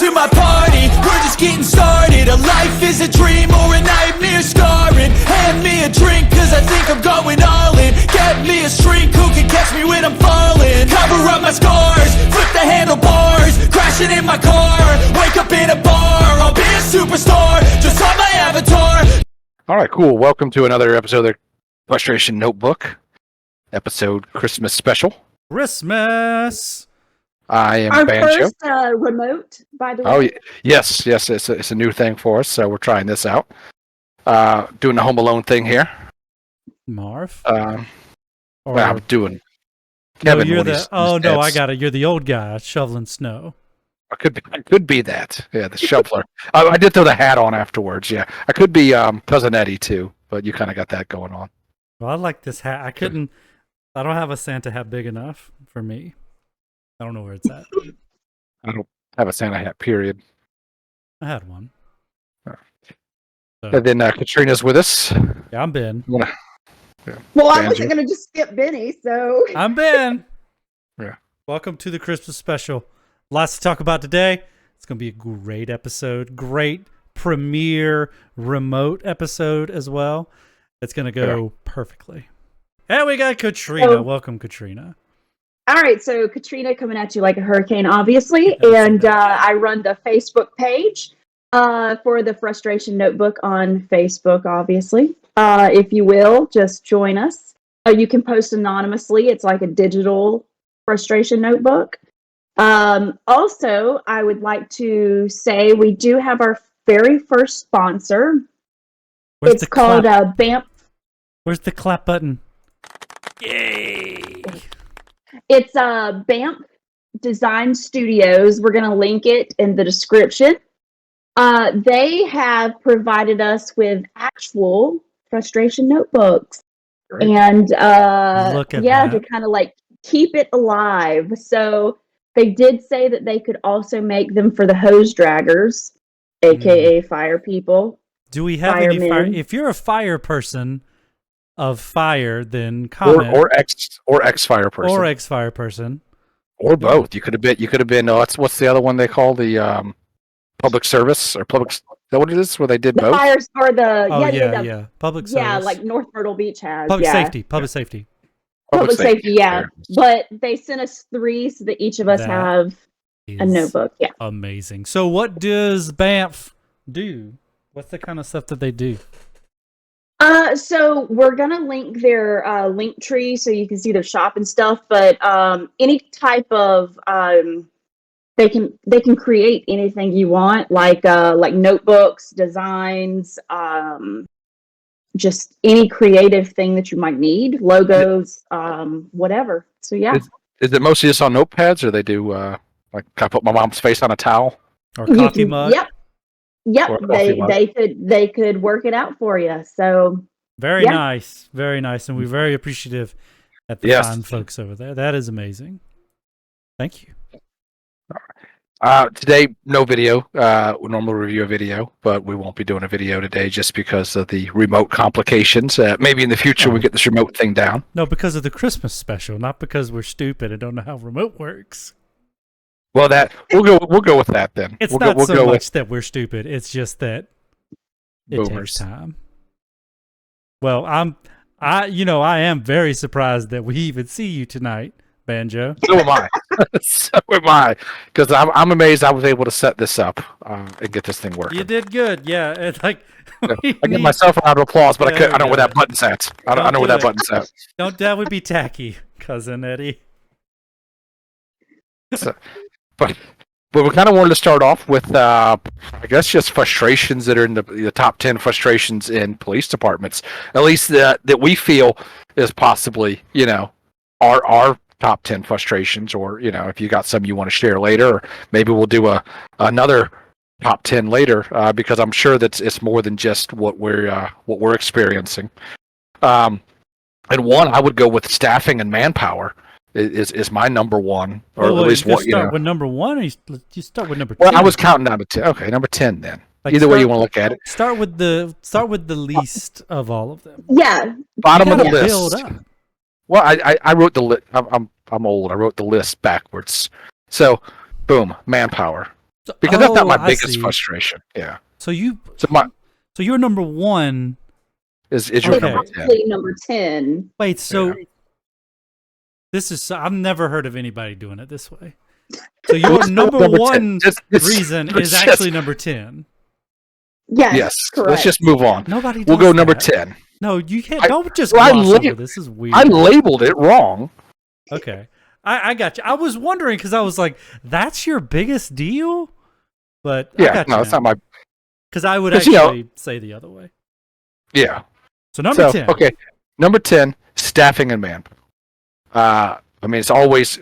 to my party, we're just getting started. A life is a dream or a nightmare scarring. Hand me a drink cause I think I'm going all in. Get me a shrink who can catch me when I'm falling. Cover up my scars, flip the handlebars. Crashing in my car, wake up in a bar. I'll be a superstar, just on my avatar. Alright, cool. Welcome to another episode of Frustration Notebook. Episode Christmas special. Christmas! I am Our Banjo. first remote, by the way. Oh, yes, it's a new thing for us, so we're trying this out. Doing the Home Alone thing here. Marv? Well, I'm doing Kevin. No, you're when he's I dead. got it. You're the old guy shoveling snow. I could be that. Yeah, the shoveler. I did throw the hat on afterwards, yeah. I could be Cousin Eddie, too, but you kind of got that going on. Well, I like this hat. I don't have a Santa hat big enough for me. I don't know where it's at. I don't have a Santa hat, period. I had one. Oh. So, And then Katrina's with us. yeah, I'm Ben. Well, I Banjo. wasn't going to just skip Benny, so. I'm Ben. Yeah. Welcome to the Christmas special. Lots to talk about today. It's going to be a great episode. Great premiere remote episode as well. It's going to go perfectly. And we got Katrina. So- Welcome, Katrina. All right, so Katrina coming at you like a hurricane, obviously. And I run the Facebook page for the Frustration Notebook on Facebook, obviously. If you will, just join us. You can post anonymously. It's like a digital Frustration Notebook. Also, I would like to say we do have our very first sponsor. Where's It's the called clap? BAMF. Where's the clap button? Yay! It's BAMF Design Studios. We're going to link it in the description. They have provided us with actual frustration notebooks. Great. And Look at to that. kind of like keep it alive. So they did say that they could also make them for the hose draggers, aka fire people. Do we have any fire? Firemen. If you're a fire person of fire, then comment. Or ex-fire person. Or ex-fire person. Or both. You could have been. What's the other one they call the public service or public? Is that what it is? Where they did The both. fires or the Oh, yeah. Public service. yeah, like North Myrtle Beach has. Public yeah. safety. Public safety. Public safety, yeah. Fair. But they sent us 3 so that each of us That have a Is notebook. Yeah. amazing. So what does BAMF do? What's the kind of stuff that they do? So we're gonna link their link tree so you can see their shop and stuff. But any type of they can create anything you want, like notebooks, designs, just any creative thing that you might need, logos, whatever. So yeah. Is it mostly just on notepads, or they do like can I put my mom's face on a towel? Or You coffee can- mug? Yep. Or a coffee mug. They could work it out for you. So Very Yeah. nice. Very nice. And we're very appreciative at the Yes. fine folks over there. That is amazing. Thank you. Today, no video. We normally review a video, but we won't be doing a video today just because of the remote complications. Maybe in the future we get this remote thing down. No, because of the Christmas special, not because we're stupid and don't know how remote works. Well, that we'll go with that then. It's we'll not go, so we'll go much that we're stupid. It's just that it Boomers. takes time. Well, I am very surprised that we even see you tonight, Banjo. So am I. So am I. Because I'm amazed I was able to set this up and get this thing working. You did good. Yeah, it's like I give myself a round of applause, but I There don't know we where go. that button's at. I don't know where that button's at. Don't that would be tacky, cousin Eddie. But we kind of wanted to start off with, I guess, just frustrations that are in the top 10 frustrations in police departments. At least that we feel is possibly, our top 10 frustrations. Or, if you got some you want to share later, or maybe we'll do another top 10 later, because I'm sure that it's more than just what we're experiencing. And one, I would go with staffing and manpower. Is my number one, or Well, at least you what start with number one, or you start with number 10? Well, I was counting down to 10. Okay, number 10 then. Like, Either way you want to look at it. Start with the least of all of them. yeah. Bottom of the Gotta build list. up. Well, I wrote the list. I'm old. I wrote the list backwards. So, boom, manpower. because that's not my I biggest see. frustration. Yeah. So you, So my so you're number one. is your Okay. number 10. Actually, number 10. Wait, so Yeah. this is I've never heard of anybody doing it this way. So your Let's go number with number 10. one It's- reason it's is actually number 10. Yes, Yes. correct. Let's just move on. Nobody. We'll does go number that. 10. No, you can't. I- Don't just well, I gloss la- over. This is weird. I labeled it wrong. Okay, I got you. I was wondering because I was like, "That's your biggest deal," but I Yeah. got No, you it's not my. because I would 'cause, you know- actually say the other way. Yeah. So number 10. Okay. Number 10, staffing and man. I mean, it's always.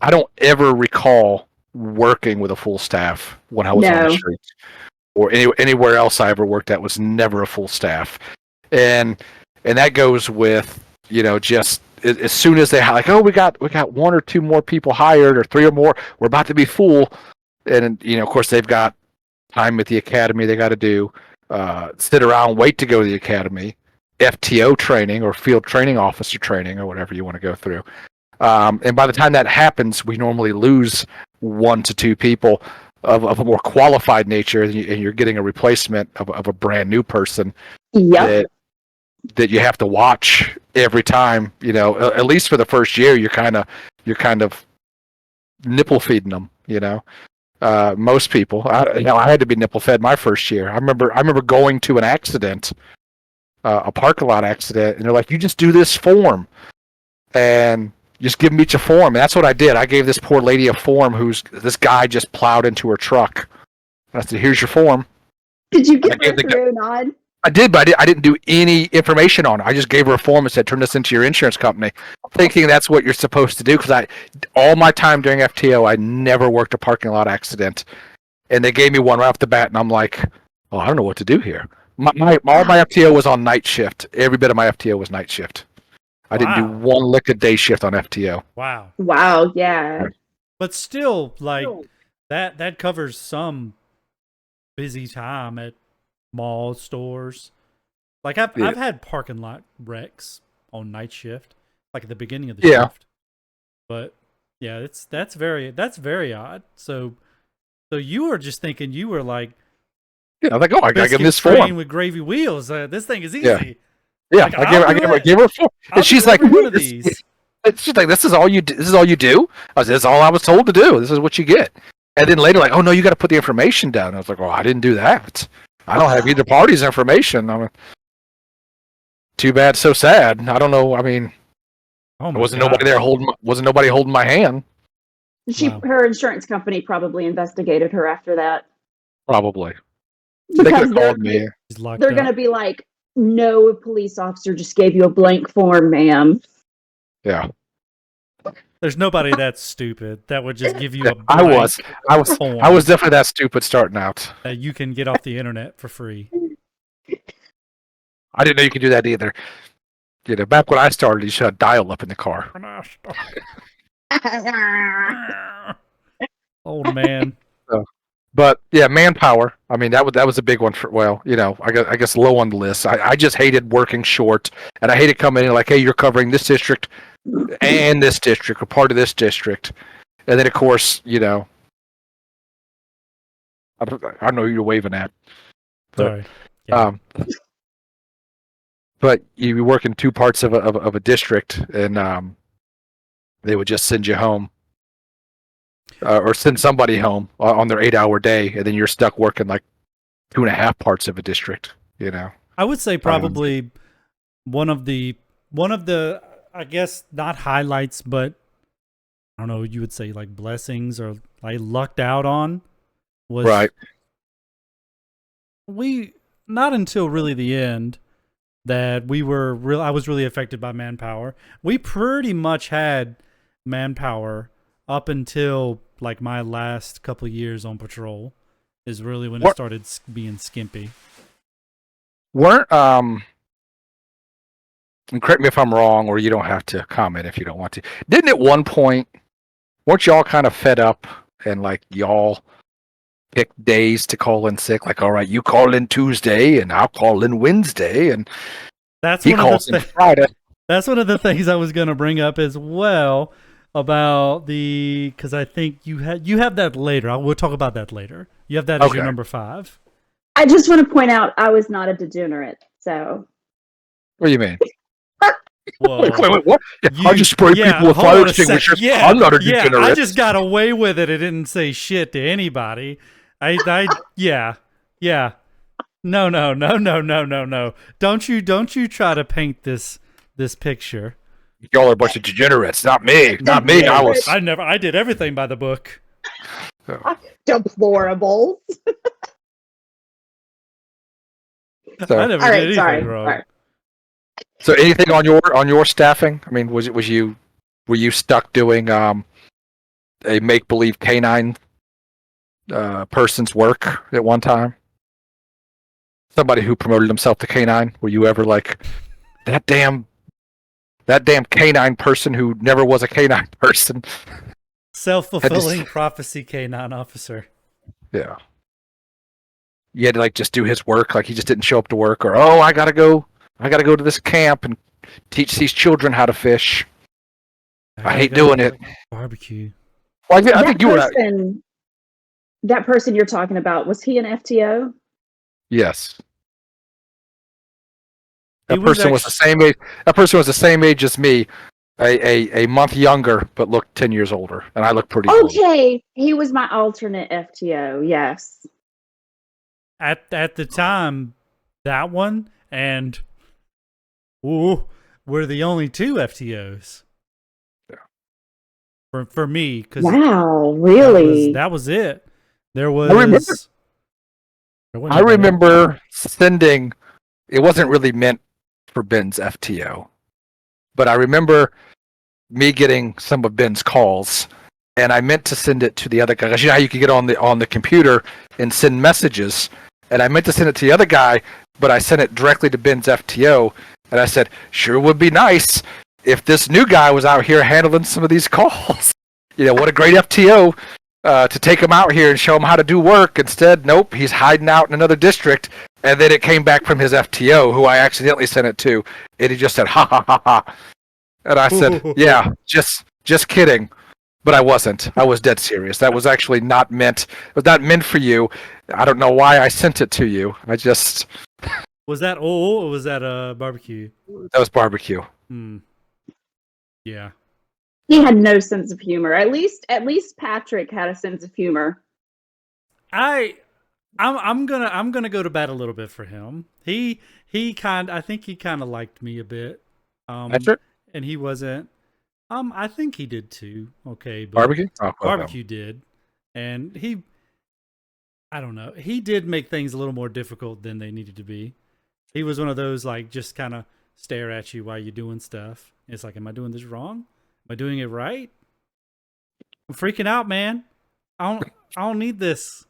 I don't ever recall working with a full staff when I was on the No. streets, or anywhere else I ever worked at was never a full staff, and that goes with just as soon as they like, oh, we got one or two more people hired or three or more, we're about to be full, and of course they've got time at the academy they got to do, sit around, wait to go to the academy, FTO training or field training officer training or whatever you want to go through. And by the time that happens, we normally lose 1 to 2 people of a more qualified nature, and you're getting a replacement of a brand new person Yep. that you have to watch every time. At least for the first year, you're kind of nipple feeding them. Most people, I had to be nipple fed my first year. I remember going to an accident, a parking lot accident, and they're like, "You just do this form," and just give them each a form. And that's what I did. I gave this poor lady a form this guy just plowed into her truck. And I said, "Here's your form." Did you I get gave her the through a nod? I did, but I didn't do any information on it. I just gave her a form and said, "Turn this into your insurance company," thinking that's what you're supposed to do. Because all my time during FTO, I never worked a parking lot accident, and they gave me one right off the bat, and I'm like, "Oh, I don't know what to do here." All my FTO was on night shift. Every bit of my FTO was night shift. I didn't do Wow. one lick of day shift on FTO. Wow. Wow, yeah. But still, like that covers some busy time at malls, stores. Like I've had parking lot wrecks on night shift, like at the beginning of the shift. But yeah, that's very odd. So you were just thinking you were like, Yeah, I was like, "Oh, I gotta give biscuit this train form." with gravy wheels. This thing is easy. Yeah. Yeah, Like, I gave her a form, I'll and she's do like, every one of "This- these. She's like, this is all you do? This is all you do?" I said, "This is all I was told to do. This is what you get." And then later, like, "Oh no, you got to put the information down." I was like, "Oh, I didn't do that. I don't have either party's information." I mean, too bad, so sad. I don't know. I mean, Oh my there wasn't God. nobody there wasn't nobody holding my hand. Wow. Her insurance company probably investigated her after that. Probably they could Because have called me. She's locked they're up. going to be like, no police officer just gave you a blank form, ma'am. Yeah, There's nobody that stupid that would just give you a I blank was form I was definitely that stupid starting out. that you can get off the internet for free. I didn't know you could do that either. Back when I started, you should have dial up in the car. Old man. But yeah, manpower. I mean, that was a big one for. Well, I guess low on the list. I just hated working short, and I hated coming in like, "Hey, you're covering this district and this district, or part of this district," and then of course, I don't know who you're waving at. But, Sorry. Yeah. but you work in 2 parts of a district, and they would just send you home. Or send somebody home on their 8-hour day, and then you're stuck working like 2.5 parts of a district. I would say probably one of the I guess not highlights, but I don't know, you would say like blessings or like lucked out on was Right. we not until really the end that I was really affected by manpower. We pretty much had manpower up until like my last couple of years on patrol is really when it started being skimpy. Weren't and correct me if I'm wrong, or you don't have to comment if you don't want to. Didn't at one point, weren't y'all kind of fed up and like y'all pick days to call in sick? Like, all right, you call in Tuesday and I'll call in Wednesday, and That's he one of calls the in Friday. That's one of the things I was going to bring up as well. about because I think you have that later. We'll talk about that later. You have that as your number 5. I just want to point out I was not a degenerate, so. What do you mean? Whoa. Wait, what? I just spray people with fire extinguishers. Yeah, I'm not a degenerate. I just got away with it. It didn't say shit to anybody. Yeah. No. Don't you try to paint this picture. Y'all are a bunch of degenerates. Not me. Not me. I did everything by the book. Deplorable. So, I never did anything wrong. Sorry. So anything on your staffing? I mean, were you stuck doing a make believe canine person's work at one time? Somebody who promoted himself to canine. Were you ever like that damn canine person who never was a canine person? Self-fulfilling prophecy canine officer. Yeah. You had to like just do his work, like he just didn't show up to work, or I gotta go to this camp and teach these children how to fish. I hate doing it. Barbecue. Well, I think you were. That person you're talking about, was he an FTO? Yes. That person was the same age. That person was the same age as me, a month younger, but looked 10 years older, and I look pretty old. Okay, he was my alternate FTO. Yes. At the time, that one and we're the only 2 FTOs. Yeah. For me, because wow, really, that was it. There was. I remember sending. It wasn't really meant for Ben's FTO, but I remember me getting some of Ben's calls, and I meant to send it to the other guy. Because you know how you could get on the computer and send messages, and I meant to send it to the other guy, but I sent it directly to Ben's FTO, and I said, "Sure would be nice if this new guy was out here handling some of these calls. You know, what a great FTO." To take him out here and show him how to do work. Instead, nope, he's hiding out in another district. And then it came back from his FTO, who I accidentally sent it to, and he just said, "Ha ha ha ha." And I said, "Yeah, just kidding." But I wasn't. I was dead serious. That was actually not meant. It was not meant for you. I don't know why I sent it to you. I just. Was that or was that barbecue? That was barbecue. Yeah. He had no sense of humor. At least Patrick had a sense of humor. I'm gonna go to bat a little bit for him. I think he kind of liked me a bit. Patrick? And he wasn't. I think he did too. Okay, but barbecue. Barbecue did, and I don't know. He did make things a little more difficult than they needed to be. He was one of those like just kind of stare at you while you're doing stuff. It's like, am I doing this wrong? Am I doing it right? I'm freaking out, man. I don't need this.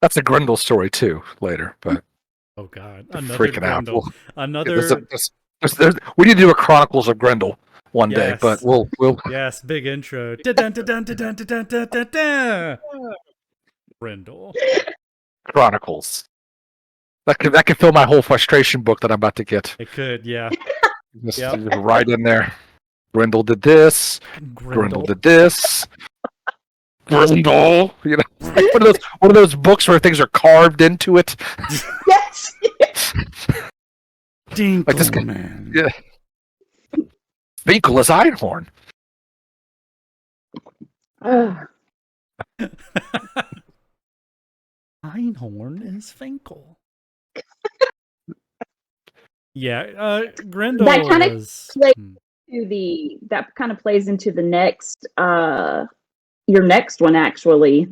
That's a Grendel story too. Later, but oh god, another freaking Grendel. out. Another. We need to do a Chronicles of Grendel one day, but we'll. Yes, big intro. Grendel. Chronicles. That could fill my whole frustration book that I'm about to get. It could, yeah. Just right in there. Grendel did this. Grendel did this. Grendel, you know, like one of those books where things are carved into it. Yes. Dinkle, like this guy, man. Yeah. Finkel is Einhorn. Einhorn is Finkel. Yeah, Grendel that kind of was... plays to that kind of plays into the next your next one actually.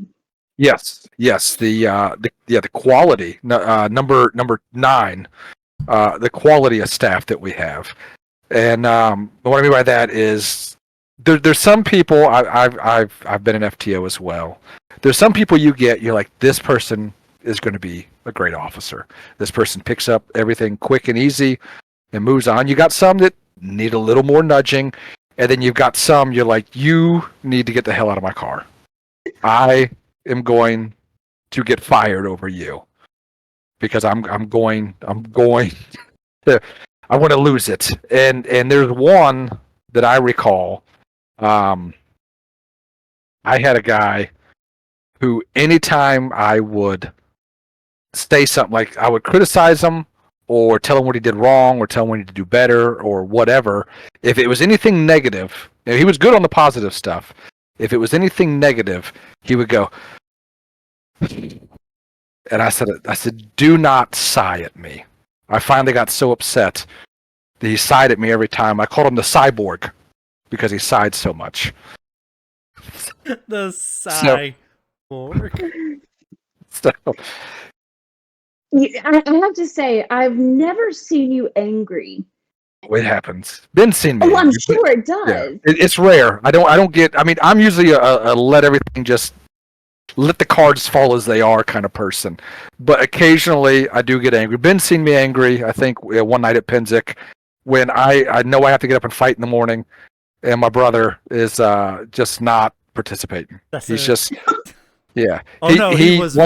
Yes. The quality number 9, the quality of staff that we have, and what I mean by that is there's some people I've been an FTO as well. There's some people you're like, this person is going to be a great officer. This person picks up everything quick and easy and moves on. You got some that need a little more nudging, and then you've got some you're like, you need to get the hell out of my car. I am going to get fired over you because I want to lose it. And there's one that I recall I had a guy who, anytime I would say something, like I would criticize him or tell him what he did wrong or tell him what he need to do better or whatever, if it was anything negative, he was good on the positive stuff. If it was anything negative, he would go, and I said, do not sigh at me. I finally got so upset that he sighed at me every time. I called him the cyborg because he sighed so much. The cyborg. So I have to say, I've never seen you angry. it happens. Ben seen me. Oh, I'm angry, but- sure it does. Yeah, it's rare. I don't get. I mean, I'm usually a let everything just let the cards fall as they are kind of person. But occasionally, I do get angry. Ben's seen me angry. I think one night at Penzic, when I know I have to get up and fight in the morning, and my brother is just not participating. He's just yeah. Oh no, he was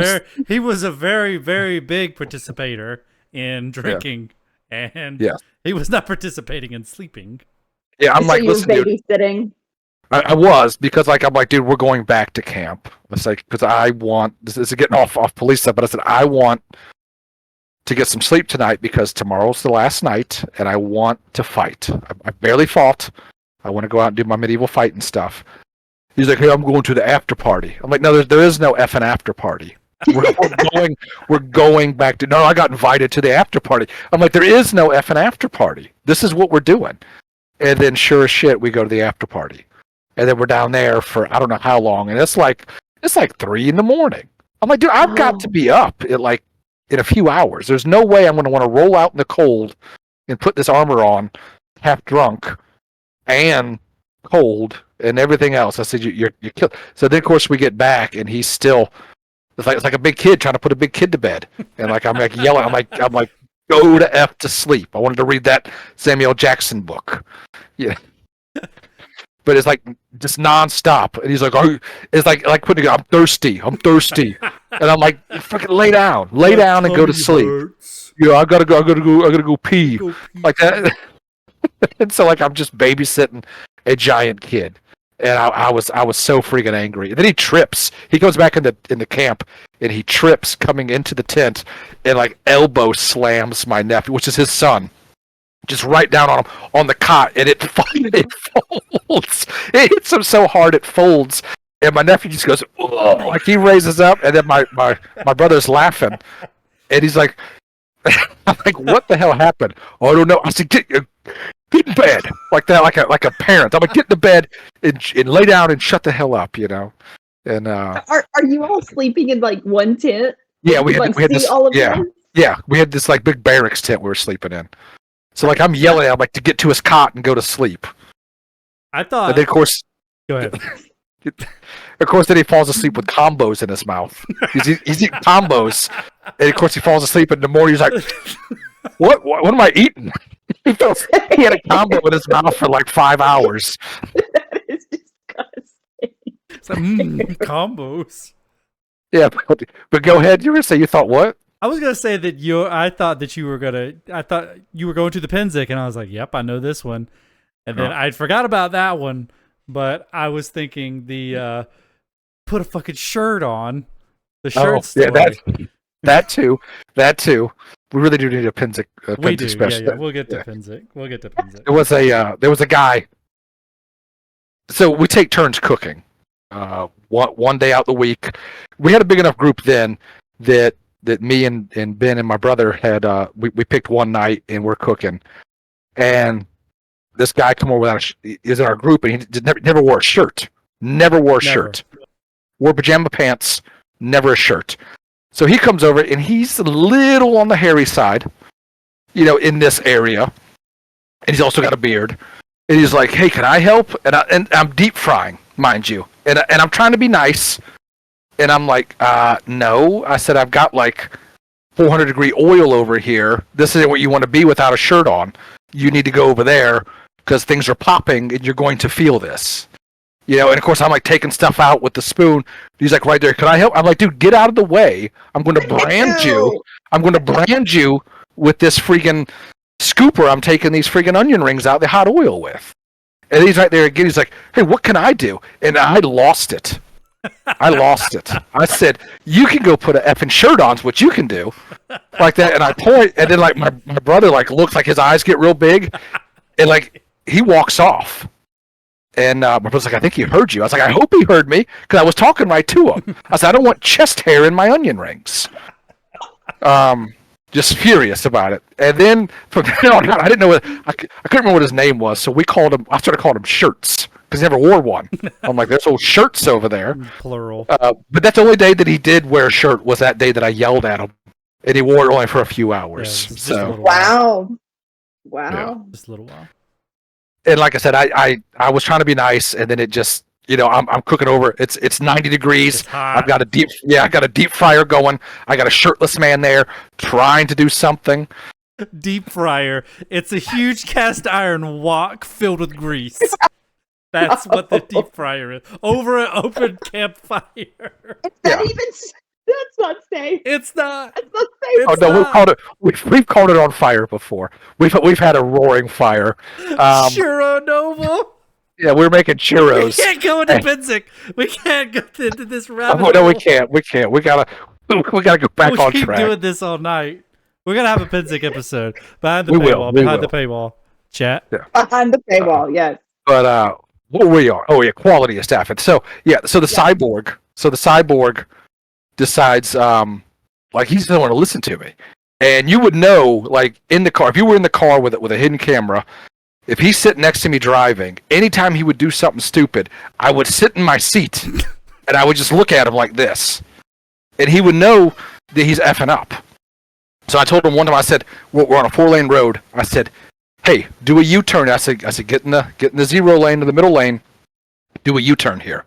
a very, very big participator in drinking, and he was not participating in sleeping. Yeah, I'm so like, you was listen, dude. babysitting. I was, because I'm like, dude, we're going back to camp. It's like, because I want, this is getting off police stuff, but I said, I want to get some sleep tonight because tomorrow's the last night and I want to fight. I barely fought. I want to go out and do my medieval fighting stuff. He's like, hey, I'm going to the after party. I'm like, no, there is no effing after party. We're going back to, no, I got invited to the after party. I'm like, there is no effing after party. This is what we're doing. And then sure as shit, we go to the after party. And then we're down there for I don't know how long, and it's like 3 a.m. I'm like, dude, I've got to be up in a few hours. There's no way I'm going to want to roll out in the cold and put this armor on, half drunk, and cold, and everything else. I said, you're killed. So then, of course, we get back, and he's still. It's like a big kid trying to put a big kid to bed, and I'm like yelling. I'm like, go to F to sleep. I wanted to read that Samuel Jackson book. Yeah. But it's like just nonstop, and he's like, "Oh, it's like putting, I'm thirsty, and I'm like, "Fucking lay down, and go to sleep." Yeah, I gotta go pee, like that. And so I'm just babysitting a giant kid, and I was so freaking angry. And then he trips. He goes back in the camp, and he trips coming into the tent, and elbow slams my nephew, which is his son. Just right down on him on the cot, and it folds. It hits him so hard it folds, and my nephew just goes, "Whoa," like he raises up, and then my brother's laughing, and he's like, "I'm like, what the hell happened?" "Oh, I don't know." I said, "Get in bed," like that, like a parent. I'm like, "Get in the bed and lay down and shut the hell up," And Are you all sleeping in one tent? Yeah, we had this. All of Yeah, them? yeah, we had this big barracks tent we were sleeping in. So I'm yelling at him to get to his cot and go to sleep. I thought. And then, of course, Go ahead. of course, then he falls asleep with combos in his mouth. He's eating combos, and of course he falls asleep. And in the morning he's like, "What am I eating?" He had a combo in his mouth for 5 hours. That is disgusting. It's like, combos. Yeah, but go ahead. You were gonna say you thought what? I was gonna say that I thought you were going to the Penzic, and I was like, "Yep, I know this one." And then I forgot about that one, but I was thinking the put a fucking shirt on. The shirt story. Yeah, that too. We really do need a Penzic. We do. special. Yeah. We'll get to Penzic. There was a guy. So we take turns cooking. One day out the week, we had a big enough group then that me and Ben and my brother had we picked one night and we're cooking, and this guy come over without is in our group, and he never wore a shirt. Never wore a shirt. Wore pajama pants. Never a shirt. So he comes over, and he's a little on the hairy side, in this area, and he's also got a beard. And he's like, "Hey, can I help?" And I'm deep frying, mind you, and I'm trying to be nice. And I'm like, no. I said, I've got 400-degree oil over here. This isn't what you want to be without a shirt on. You need to go over there because things are popping and you're going to feel this. And of course I'm taking stuff out with the spoon. He's like, right there, can I help? I'm like, dude, get out of the way. I'm going to brand you. I'm going to brand you with this freaking scooper I'm taking these freaking onion rings out of the hot oil with. And he's right there again. He's like, "Hey, what can I do?" And I lost it. I said, "You can go put a effing shirt on. Is what you can do." Like that. And I point, and then like my brother like looks like his eyes get real big, and like he walks off. And my brother's like, "I think he heard you." I was like, "I hope he heard me because I was talking right to him." I said, "I don't want chest hair in my onion rings." Just furious about it. And then from then on out, I didn't know I couldn't remember what his name was, so I started calling him Shirts because he never wore one. I'm like, "There's old Shirts over there." Plural. But that's the only day that he did wear a shirt was that day that I yelled at him, and he wore it only for a few hours. Just a So little while. Wow. Just a little while. and like I said, I was trying to be nice, and then it just I'm cooking over. It's 90 degrees. It's hot. I've got a deep fryer going. I got a shirtless man there trying to do something. Deep fryer. It's a huge cast iron wok filled with grease. That's what the deep fryer is. Over an open campfire. It's not even. That's not safe. It's not. That's not safe. Oh no, we've called it on fire before. We've had a roaring fire. Churro Nova. Yeah, we're making We churros. can't go into Pinsick. We can't go into this rabbit hole. No, we can't. We gotta go back on keep track. doing this all night. We're gonna have a Pinsick episode behind the We paywall. will, Behind the paywall. Chat. Yeah. Behind the paywall, yes. But what we are? Oh yeah, quality of staff. And so the cyborg. So the cyborg decides like he doesn't want to listen to me. And you would know, like in the car, if you were in the car with a hidden camera, if he's sitting next to me driving, anytime he would do something stupid, I would sit in my seat and I would just look at him like this, and he would know that he's effing up. So I told him one time, I said, we're on a 4-lane road. I said, "Hey, do a U-turn." I said, get in the 0 lane to the middle lane. Do a U-turn here.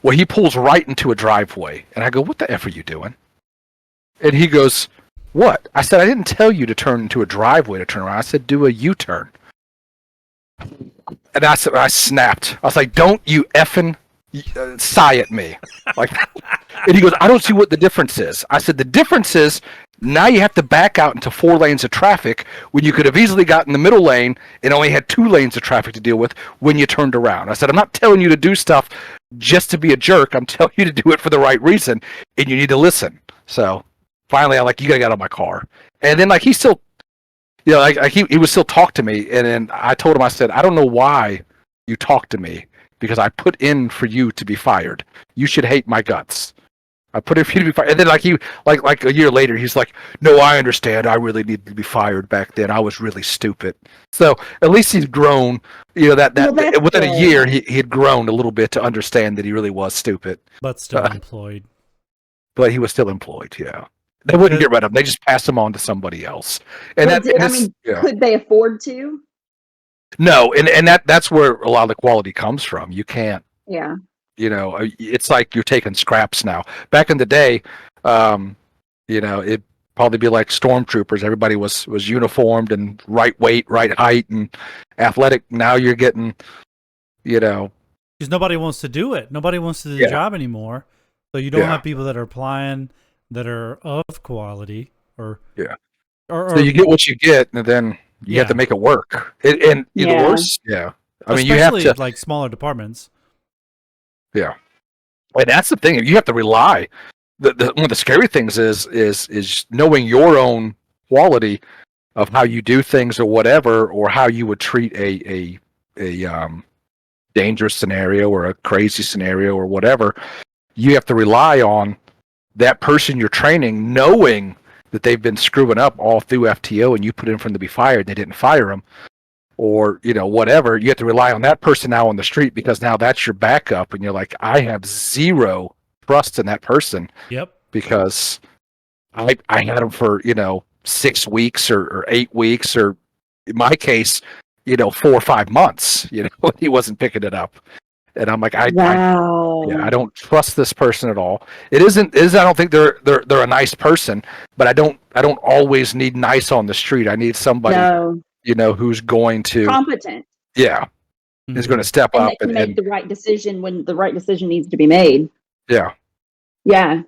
Well, he pulls right into a driveway, and I go, "What the F are you doing?" And he goes, "What?" I said, "I didn't tell you to turn into a driveway to turn around. I said, do a U-turn." And I snapped. I was like, "Don't you effing sigh at me." Like, and he goes, "I don't see what the difference is." I said, "The difference is now you have to back out into 4 lanes of traffic when you could have easily gotten the middle lane and only had 2 lanes of traffic to deal with when you turned around." I said, "I'm not telling you to do stuff just to be a jerk. I'm telling you to do it for the right reason, and you need to listen." So finally, I'm like, "You gotta get out of my car." And then like he still, he would still talk to me, and then I told him, I said, "I don't know why you talk to me, because I put in for you to be fired. You should hate my guts. I put in for you to be fired." And then like a year later, he's like, "No, I understand. I really needed to be fired back then. I was really stupid." So at least he's grown. That within a year, he had grown a little bit to understand that he really was stupid. But still employed. But he was still employed. Yeah. They wouldn't get rid of him. They just passed him on to somebody else. And could they afford to? No, and that's where a lot of the quality comes from. You can't. Yeah. It's like you're taking scraps now. Back in the day, it'd probably be like stormtroopers. Everybody was uniformed and right weight, right height, and athletic. Now you're getting, because nobody wants to do it. Nobody wants to do the job anymore. So you don't have people that are applying that are of quality, or so you get what you get, and then you have to make it work. And the worst, I mean, you have to, like smaller departments. Yeah, and that's the thing. You have to rely. One of the scary things is knowing your own quality of how you do things or whatever, or how you would treat a dangerous scenario or a crazy scenario or whatever. You have to rely on that person you're training, knowing that they've been screwing up all through FTO, and you put in for them to be fired, and they didn't fire them, or whatever. You have to rely on that person now on the street, because now that's your backup, and you're like, I have zero trust in that person. Yep. Because I had him for 6 weeks or 8 weeks, or in my case 4 or 5 months. He wasn't picking it up. And I'm like, I don't trust this person at all. I don't think they're a nice person, but I don't always need nice on the street. I need somebody, who's going to competent. Yeah. Mm-hmm. Is going to step up and make the right decision when the right decision needs to be made. Yeah. Yeah.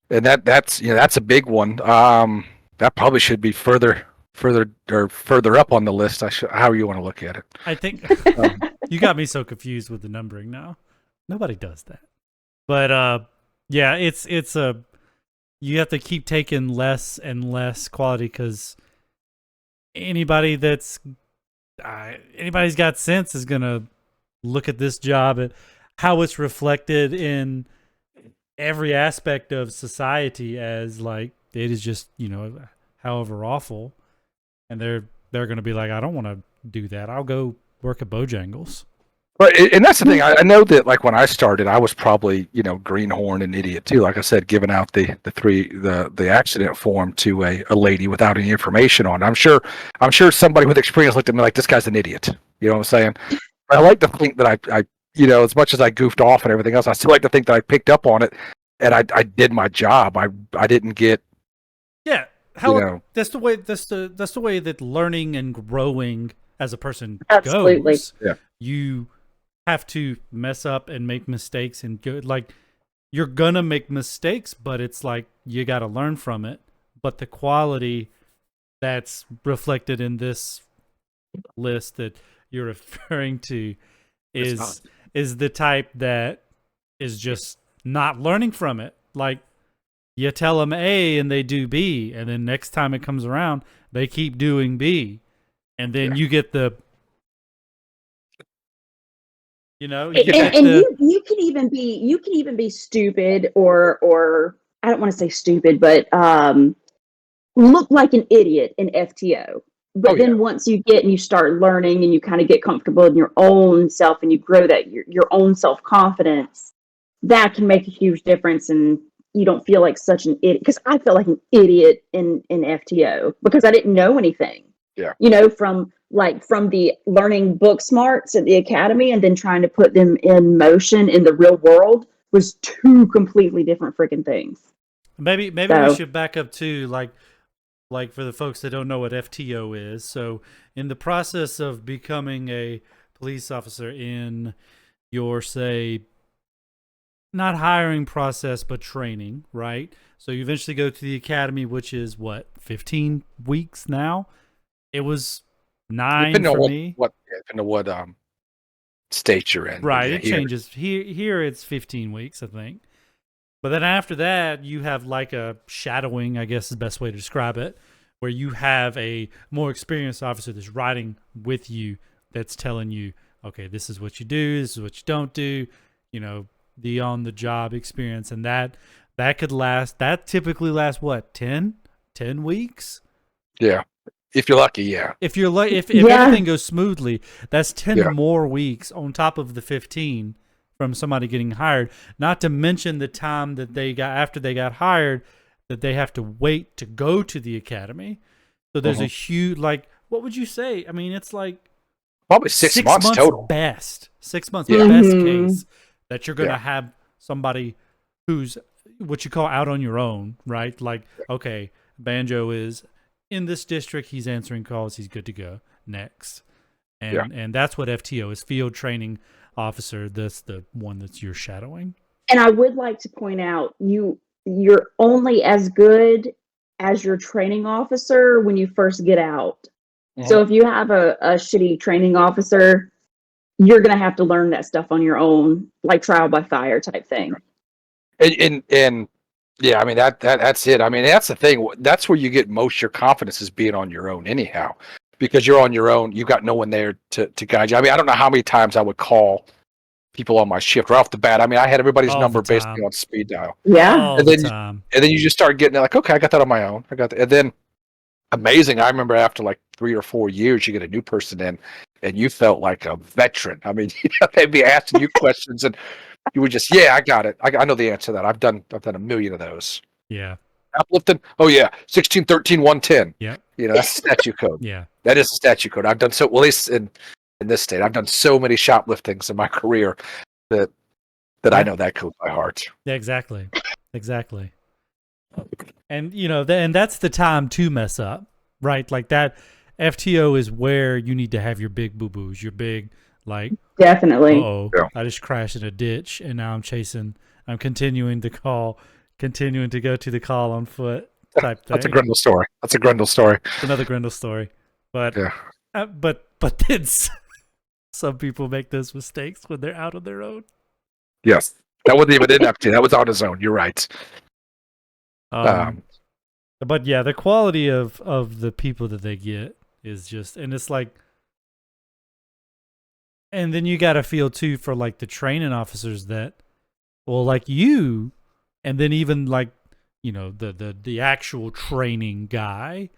And that's a big one. That probably should be further further up on the list. How you want to look at it. I think you got me so confused with the numbering now. Nobody does that. But yeah, it's a you have to keep taking less and less quality because anybody's got sense is gonna look at this job at how it's reflected in every aspect of society as like it is just however awful, and they're gonna be like, I don't want to do that. I'll go work at Bojangles. But and that's the thing. I know that like when I started, I was probably greenhorn and idiot too. Like I said, giving out the accident form to a lady without any information on it. I'm sure somebody with experience looked at me like this guy's an idiot. You know what I'm saying? But I like to think that I as much as I goofed off and everything else, I still like to think that I picked up on it and I did my job. I didn't get that's the way that learning and growing as a person Absolutely. goes. Yeah. You have to mess up and make mistakes and go, like you're gonna make mistakes, but it's like you got to learn from it. But the quality that's reflected in this list that you're referring to is the type that is just not learning from it. Like you tell them A and they do B, and then next time it comes around, they keep doing B, and then you get the you can even be stupid or I don't want to say stupid, but look like an idiot in FTO. But then once you get and you start learning and you kind of get comfortable in your own self and you grow that your own self-confidence, that can make a huge difference, and you don't feel like such an idiot. Because I felt like an idiot in FTO because I didn't know anything. Yeah. From the learning book smarts at the academy and then trying to put them in motion in the real world was two completely different freaking things. Maybe we should back up to like for the folks that don't know what FTO is. So in the process of becoming a police officer in your, say, not hiring process, but training, right? So you eventually go to the academy, which is what, 15 weeks now? It was 9 for me. Depending on what state you're in. Right, it changes. Here it's 15 weeks, I think. But then after that, you have like a shadowing, I guess is the best way to describe it, where you have a more experienced officer that's riding with you, that's telling you, okay, this is what you do, this is what you don't do, the on-the-job experience. And that typically lasts, what, 10 weeks? Yeah. If you're lucky, yeah. If everything goes smoothly, that's 10 more weeks on top of the 15 from somebody getting hired. Not to mention the time that they got after they got hired that they have to wait to go to the academy. So there's a huge, like, what would you say? I mean, it's like probably 6 months total. Best 6 months best case that you're going to have somebody who's what you call out on your own, right? Like, okay, Banjo is in this district, he's answering calls, he's good to go. Next. And that's what FTO is, field training officer. That's the one that's you're shadowing. And I would like to point out, you're only as good as your training officer when you first get out. Mm-hmm. So if you have a shitty training officer, you're going to have to learn that stuff on your own, like trial by fire type thing. And yeah, I mean that's it. I mean, that's the thing. That's where you get most your confidence is being on your own anyhow. Because you're on your own, you've got no one there to guide you. I mean, I don't know how many times I would call people on my shift right off the bat. I mean, I had everybody's number basically on speed dial. Yeah. And then you just start getting it like, okay, I got that on my own. I got that. And then amazing. I remember after like 3 or 4 years, you get a new person in and you felt like a veteran. I mean, they'd be asking you questions and you would just, I got it. I know the answer to that. I've done a million of those. Yeah. Uplifting. Oh yeah. 16, 13, 110. Yeah. That's the statute code. Yeah. That is the statute code. I've done so, well, at least in this state, I've done so many shopliftings in my career that I know that code by heart. Yeah, exactly. And and that's the time to mess up, right? Like that FTO is where you need to have your big boo-boos, your big, like, definitely. I just crashed in a ditch and now I'm continuing to go to the call on foot. type thing. That's a Grendel story. That's a Grendel story. Another Grendel story. But Yeah. but then some people make those mistakes when they're out on their own. Yes. That wasn't even in FT. That was on his own. You're right. But yeah, the quality of the people that they get is just, and it's like, and then you got to feel too for like the training officers that, well, like you, and then even like, you know, the actual training guy,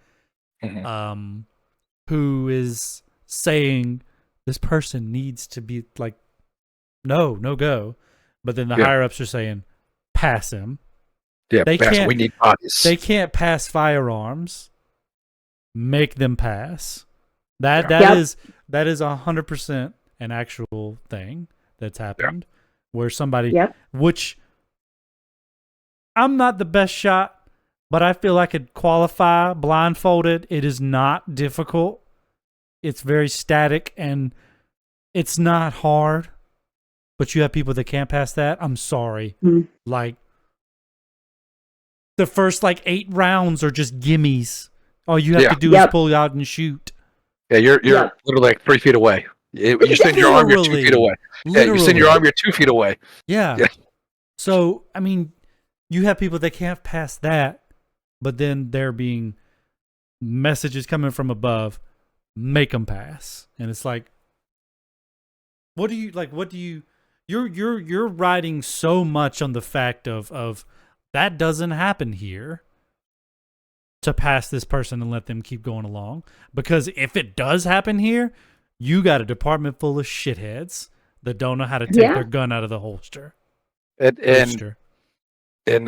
who is saying this person needs to be like, no go, but then the higher ups are saying pass him. Yeah, we need bodies. They can't pass firearms. Make them pass. That is 100% an actual thing that's happened, where somebody, which I'm not the best shot, but I feel I could qualify blindfolded. It is not difficult. It's very static and it's not hard. But you have people that can't pass that. I'm sorry. Like the first like 8 rounds are just gimmies. All you have to do is pull out and shoot. Yeah, you're literally like 3 feet away. You send your arm, you're 2 feet away. Yeah, you send your arm, you're 2 feet away. Yeah. So, I mean, you have people that can't pass that, but then there being messages coming from above, make them pass. And it's like, you're riding so much on the fact of that doesn't happen here to pass this person and let them keep going along. Because if it does happen here, you got a department full of shitheads that don't know how to take their gun out of the holster. And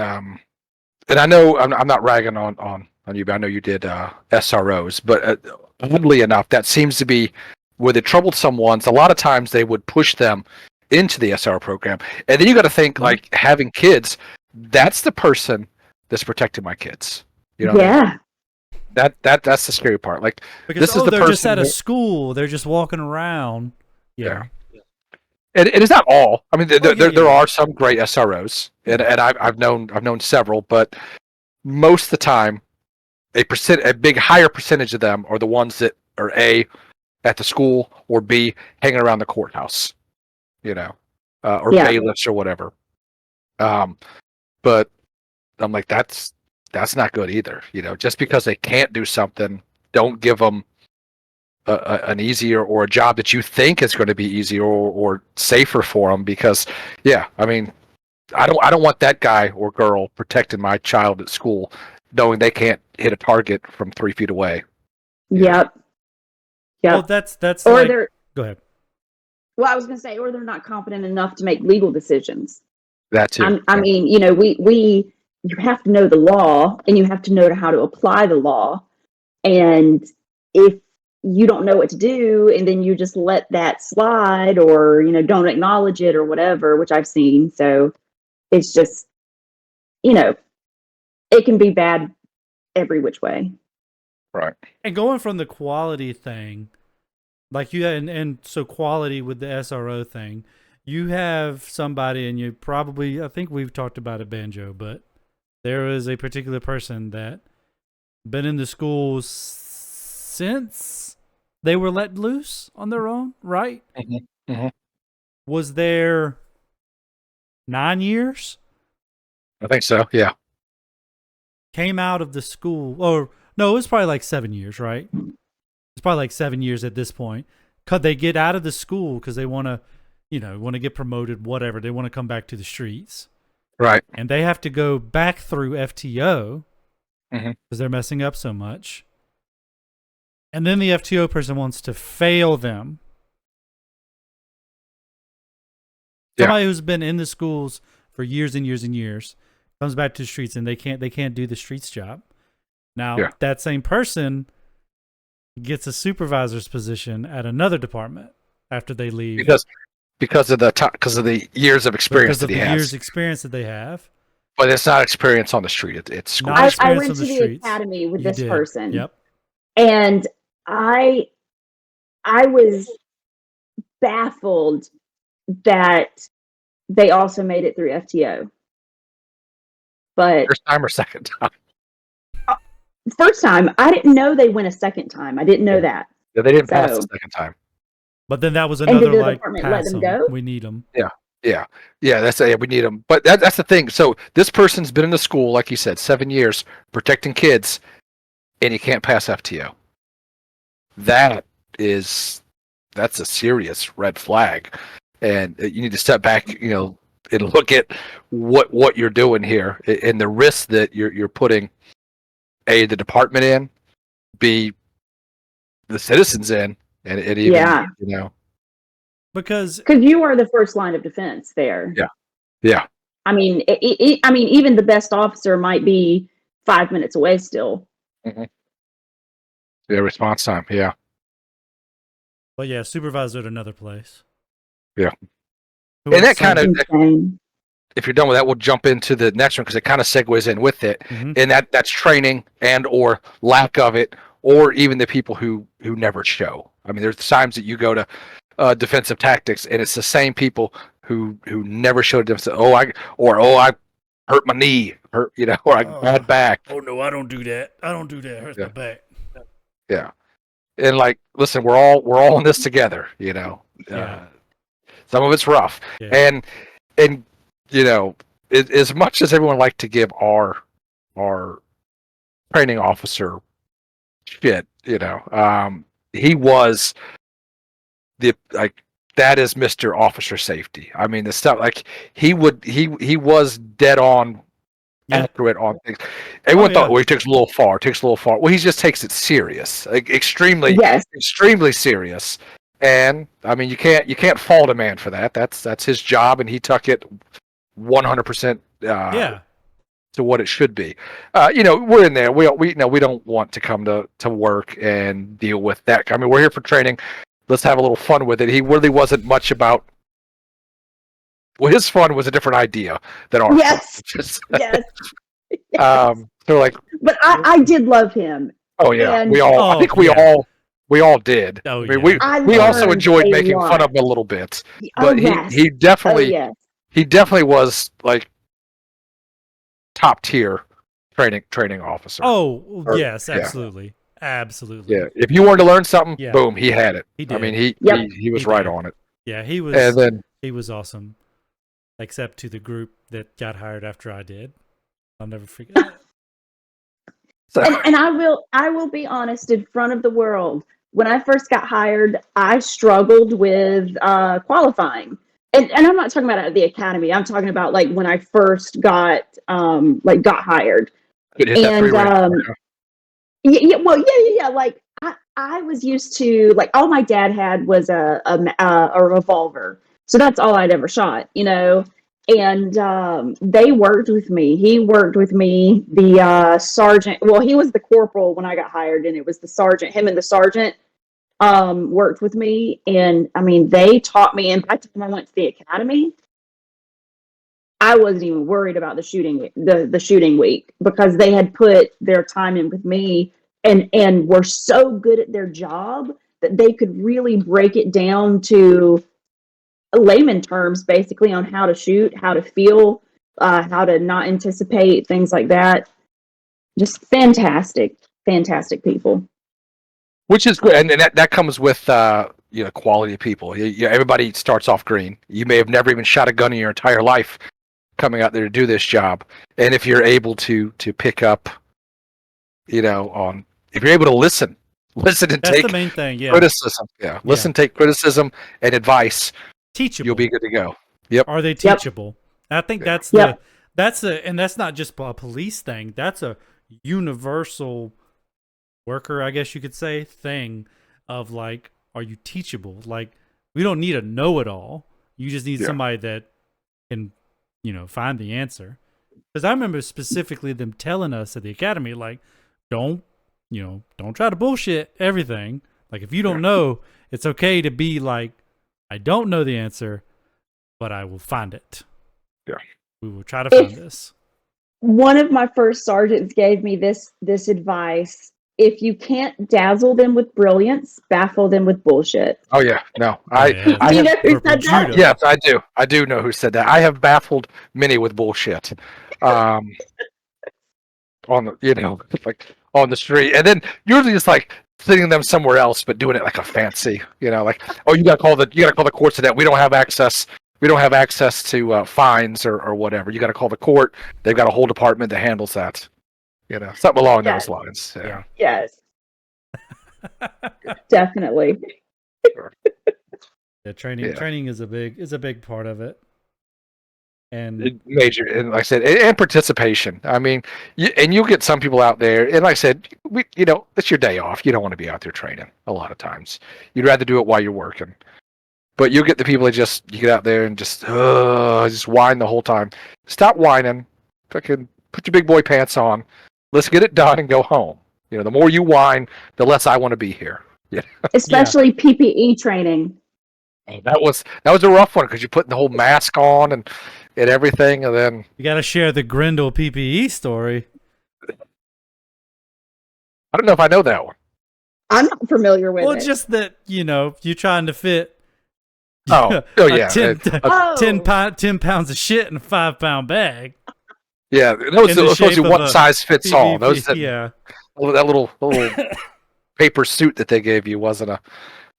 I know I'm not ragging on you, but I know you did SROs. But oddly enough, that seems to be where the troublesome ones. A lot of times they would push them into the SRO program, and then you got to think like having kids. That's the person that's protecting my kids. You know, that's the scary part. Like, because this is the they're person just at a school. They're just walking around. Yeah. And it's not all. I mean, there are some great SROs, and I've known several, but most of the time, a big higher percentage of them are the ones that are A, at the school, or B, hanging around the courthouse, you know, or bailiffs or whatever. But I'm like, that's not good either. You know, just because they can't do something, don't give them an easier or a job that you think is going to be easier or safer for them. Because, I mean, I don't want that guy or girl protecting my child at school, knowing they can't hit a target from 3 feet away. Yep. Well, that's or like, they're. Go ahead. Well, I was going to say, or they're not competent enough to make legal decisions. That too. I mean, you know, you have to know the law and you have to know how to apply the law. And if you don't know what to do and then you just let that slide or, you know, don't acknowledge it or whatever, which I've seen. So it's just, you know, it can be bad every which way. Right. And going from the quality thing, like you had, and so quality with the SRO thing, you have somebody, and you probably, I think we've talked about it, Banjo, but there is a particular person that been in the schools since they were let loose on their own, right? Mm-hmm. Mm-hmm. Was there 9 years? I think so, yeah. Came out of the school, or no, it was probably like 7 years, right? It's probably like 7 years at this point. Could they get out of the school because they want to, you know, want to get promoted, whatever. They want to come back to the streets. Right. And they have to go back through FTO because they're messing up so much. And then the FTO person wants to fail them. Somebody who's been in the schools for years and years and years comes back to the streets and they can't do the streets job. Now, that same person gets a supervisor's position at another department after they leave. Because of the years of experience that he has. Years experience that they have. But it's not experience on the street. It's school. I went to the academy with this person. Yep. And I was baffled that they also made it through FTO. But first time or second time? first time. I didn't know they went a second time. I didn't know that. Yeah, they didn't pass the So- second time. But then that was And another did the like department let pass them 'em. go? We need them. Yeah, we need them. But that's the thing. So this person's been in the school, like you said, 7 years protecting kids, and you can't pass FTO. That's a serious red flag, and you need to step back, and look at what you're doing here and the risk that you're putting the department in, b the citizens in, and even Yeah. Because you are the first line of defense there. Yeah. I mean, even the best officer might be 5 minutes away still. Yeah, response time. Yeah. but yeah, supervisor at another place. Yeah. Who And else? that kind of, Insane. if you're done with that, we'll jump into the next one because it kind of segues in with it, Mhm. and that's training and or lack of it, or even the people who never show. I mean, there's times that you go to defensive tactics, and it's the same people who never showed defensive. I hurt my knee, or I bad back. Oh no, I don't do that. I don't do that. Hurts Yeah. my back. Yeah, and like, listen, we're all in this together. Yeah. Some of it's rough, Yeah. and as much as everyone like to give our training officer shit, he was that is Mr. Officer Safety. I mean, the stuff like he was dead on Yeah. accurate on things. Everyone Oh, thought, yeah. well, he takes a little far. Well, he just takes it serious, like extremely Yes. serious. And I mean, you can't fault a man for that. That's his job, and he took it 100%. Yeah. To what it should be. We're in there. We don't want to come to work and deal with that. I mean, we're here for training. Let's have a little fun with it. He really wasn't much about. Well, his fun was a different idea than ours. Yes. Yes. So like, But I did love him. oh yeah, And- we all. I think we all did. Oh, I mean, yeah. we also learned enjoyed a making lot. fun of him a little bit, Oh, but yes. he Oh, definitely yes. he definitely was like top tier training officer. Oh yes, yeah. absolutely. Absolutely. Yeah, if you wanted to learn something, Yeah. boom, he had it. He I did. mean, he Yep. he was He right did. on it. Yeah, he was And then he was awesome. Except to the group that got hired after I did. I'll never forget that. And I will be honest in front of the world. When I first got hired, I struggled with qualifying. And I'm not talking about at the academy. I'm talking about like when I first got hired. could hit that And three-ring. yeah. Like I was used to, like, all my dad had was a revolver, so that's all I'd ever shot, And they worked with me. He worked with me. The sergeant. Well, he was the corporal when I got hired, and it was the sergeant. Him and the sergeant worked with me, and I mean, they taught me. And by the time I went to the academy, I wasn't even worried about the shooting week because they had put their time in with me and were so good at their job that they could really break it down to layman terms, basically, on how to shoot, how to feel, how to not anticipate, things like that. Just fantastic people. Which is good, and that comes with quality of people. Everybody starts off green. You may have never even shot a gun in your entire life, coming out there to do this job, and if you're able to pick up, if you're able to listen and That's take the main thing, yeah. criticism, listen, take criticism and advice, Teachable. you'll be good to go. Yep. Are they teachable? I think that's and that's not just a police thing. That's a universal worker, I guess you could say, thing of like, are you teachable? Like, we don't need a know-it-all. You just need somebody that can, find the answer. Because I remember specifically them telling us at the academy, like, don't try to bullshit everything. Like, if you don't know, it's okay to be like, I don't know the answer, but I will find it. Yeah. We will try to find this. One of my first sergeants gave me this advice. If you can't dazzle them with brilliance, baffle them with bullshit. Oh yeah, no, I Do you know who said that? yes, I do. I do know who said that. I have baffled many with bullshit. On the, like on the street, and then usually it's like sitting them somewhere else, but doing it like a fancy, like, oh, you gotta call the court to that. We don't have access. We don't have access to fines or whatever. You got to call the court. They've got a whole department that handles that. Something along those lines. Yeah. Yes. Definitely. Yeah, training is a big part of it. And Major, and like I said, and participation. I mean, you'll get some people out there, and like I said, it's your day off. You don't want to be out there training a lot of times. You'd rather do it while you're working. But you'll get the people that you get out there and just whine the whole time. Stop whining. Fucking put your big boy pants on. Let's get it done and go home. The more you whine, the less I want to be here. Yeah. Especially PPE training. That was a rough one because you're putting the whole mask on and everything, and then you got to share the Grindel PPE story. I don't know if I know that one. I'm not familiar with it. Well, just that you trying to fit. Oh yeah, 10 pounds of shit in a 5-pound bag. Yeah, that was supposed to be one size fits all. That little paper suit that they gave you wasn't a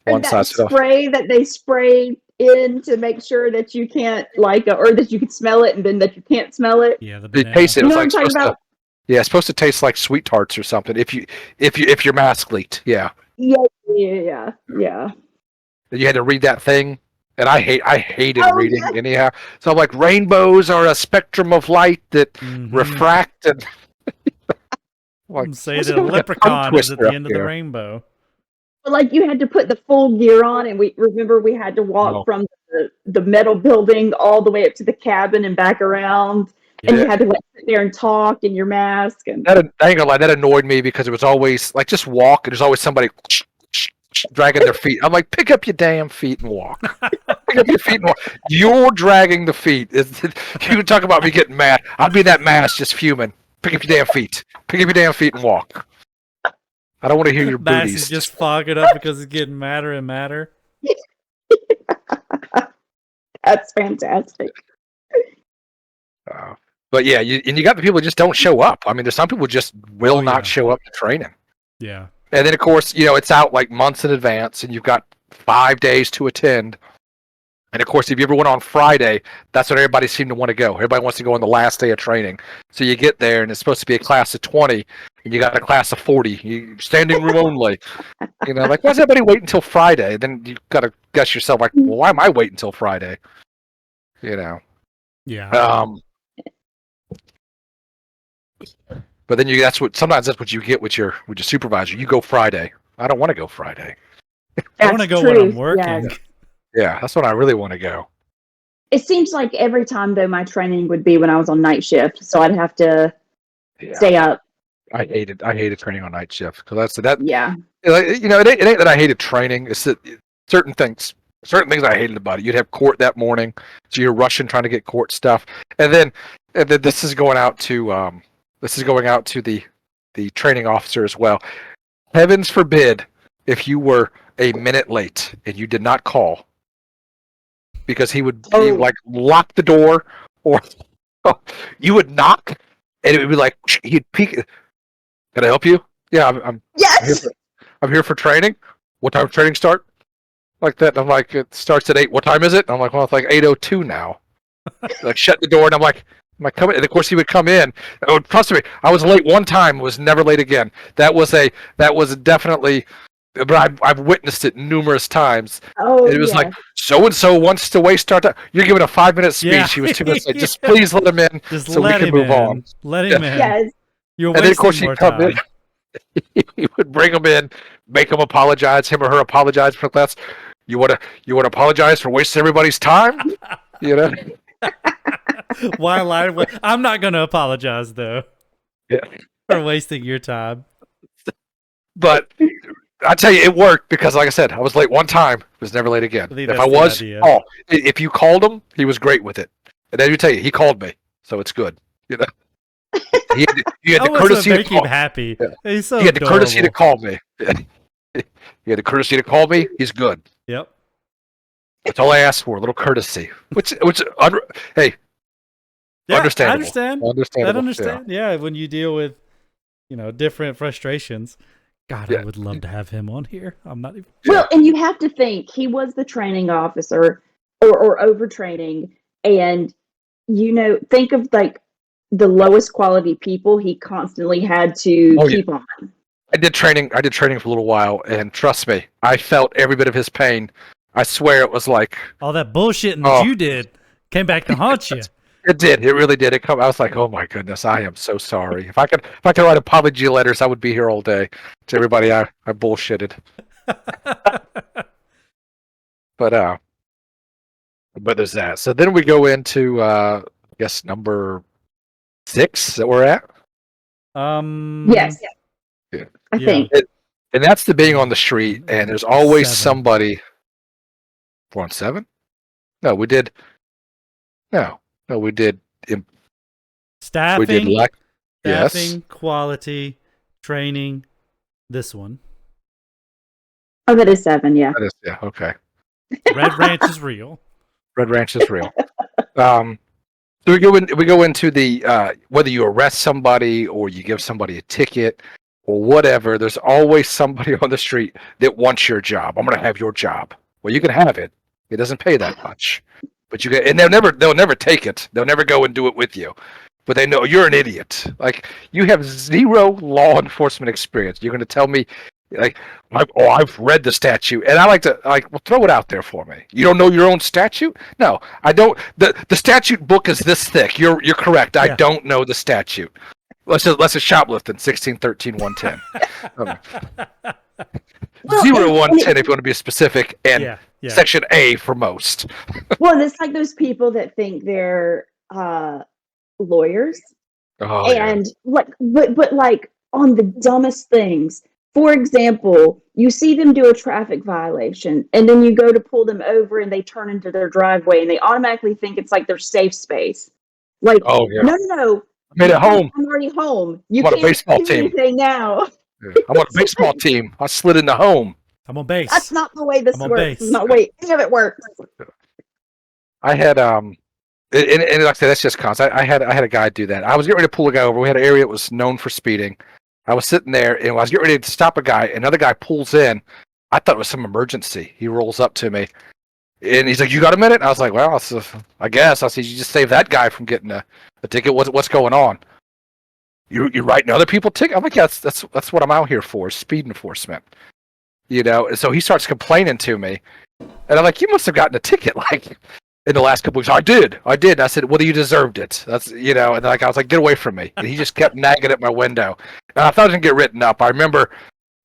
one size fits all. Spray that they spray in to make sure that you can't or that you can smell it and then that you can't smell it. Yeah, the taste it. You know what I'm talking about? It's supposed to taste like sweet tarts or something. If your mask leaked, yeah. Yeah. You had to read that thing. And I hated reading anyhow. So I'm like, rainbows are a spectrum of light that refract and say that a leprechaun is at the end of the rainbow. Like you had to put the full gear on, and we had to walk from the metal building all the way up to the cabin and back around, and you had to sit there and talk in your mask. And I ain't gonna lie, that annoyed me because it was always like just walk, and there's always somebody dragging their feet. I'm like, pick up your damn feet and walk. Pick up your feet and walk. You're dragging the feet. You talk about me getting mad. I'd be in that mask just fuming. Pick up your damn feet. Pick up your damn feet and walk. I don't want to hear your booties. Max is just fogging up because it's getting madder and madder. That's fantastic. But yeah, you got the people that just don't show up. I mean, there's some people who just will not show up to training. Yeah. And then, of course, it's out like months in advance, and you've got 5 days to attend. And, of course, if you ever went on Friday, that's when everybody seemed to want to go. Everybody wants to go on the last day of training. So you get there, and it's supposed to be a class of 20, and you got a class of 40. Standing room only. Like, why does everybody wait until Friday? Then you got to guess yourself, like, well, why am I waiting until Friday? Yeah. But then sometimes that's what you get with your supervisor. You go Friday. I don't want to go Friday. I want to go when I'm working. Yeah, that's when I really want to go. It seems like every time though my training would be when I was on night shift, so I'd have to stay up. I hated training on night shift because that. Yeah. It ain't that I hated training. It's that certain things I hated about it. You'd have court that morning, so you're rushing trying to get court stuff, and then this is going out to the training officer as well. Heavens forbid if you were a minute late and you did not call, because he would lock the door, or you would knock and it would be like he'd peek. Can I help you? Yeah, Yes. I'm here for training. What time does training start? Like that. And I'm like, it starts at 8. What time is it? And I'm like, well, it's like 8:02 now. Like, shut the door, and I'm like, am I coming? And of course he would come in. Oh, trust me, I was late one time, was never late again. That was definitely, but I've witnessed it numerous times. Oh, and it was like, so and so wants to waste our time. You're giving a 5-minute speech. Yeah. He was 2 minutes late. Just please let him in, so we can move on. Let him in. Yes. You're And then of course wasting he'd more come time. in. He would bring him in, make him apologize, him or her apologize for class. You want to apologize for wasting everybody's time? Why lie? I'm not going to apologize though. Yeah. For wasting your time. But I tell you, it worked because, like I said, I was late one time. Was never late again. I think If that's I the was, idea. if you called him, he was great with it. And then you tell you, he called me, so it's good. You had I the want courtesy to to make him call. happy. Yeah. He's so He had the courtesy to adorable. call me. He had the courtesy to call me. He's good. Yep. That's all I asked for, a little courtesy. Hey, Yeah, understandable. I understand. Understandable. I understand. Yeah, when you deal with, different frustrations. God, Yeah. I would love to have him on here. I'm not even. Well, and you have to think he was the training officer or overtraining, and think of like the lowest quality people he constantly had to Oh, yeah. keep on. I did training for a little while, and trust me, I felt every bit of his pain. I swear it was like, All that bullshitting that you did came back to haunt you. it did. It really did. I was like, oh my goodness, I am so sorry. If I could write apology letters, I would be here all day to everybody I bullshitted. But there's that. So then we go into I guess number 6 that we're at. Yes. Yeah. I think. And that's the being on the street, and there's always 7. somebody. We're on 7? No, we did. No, we did. Staffing, We did staffing, yes. quality, training. This one. Oh, that is 7. Yeah. That is, yeah. Okay. Red Ranch is real. Red Ranch is real. So we go into the whether you arrest somebody or you give somebody a ticket or whatever. There's always somebody on the street that wants your job. I'm going to have your job. Well, you can have it. It doesn't pay that much, but you get, and they'll never take it. They'll never go and do it with you. But they know you're an idiot. Like, you have zero law enforcement experience. You're going to tell me, like, I've read the statute, and I like to, well, throw it out there for me. You don't know your own statute? No, I don't. The statute book is this thick. You're correct. I don't know the statute. Let's just shoplifting 1613 110. 0110 if you want to be specific, and section A for most. Well, it's like those people that think they're lawyers, and but like on the dumbest things. For example, you see them do a traffic violation, and then you go to pull them over, and they turn into their driveway, and they automatically think it's like their safe space. Like, no. I made it home. I'm already home. You I'm on can't a baseball do team. anything now. I'm on a baseball team. I slid into home. I'm on base. That's not the way this I'm on works. base. It's not the way any of it works. I had and like I said, that's just constant. I had a guy do that. I was getting ready to pull a guy over. We had an area that was known for speeding. I was sitting there, and I was getting ready to stop a guy. Another guy pulls in. I thought it was some emergency. He rolls up to me, and he's like, "You got a minute?" And I was like, "Well, I guess." I said, "You just saved that guy from getting a ticket. What's going on? You're writing other people tickets?" I'm like, "Yeah, that's what I'm out here for, speed enforcement." And so he starts complaining to me, and I'm like, "You must have gotten a ticket, like, in the last couple weeks." "I did. And I said, "Well, you deserved it." That's, and like, I was like, "Get away from me." And he just kept nagging at my window. And I thought it was going to get written up. I remember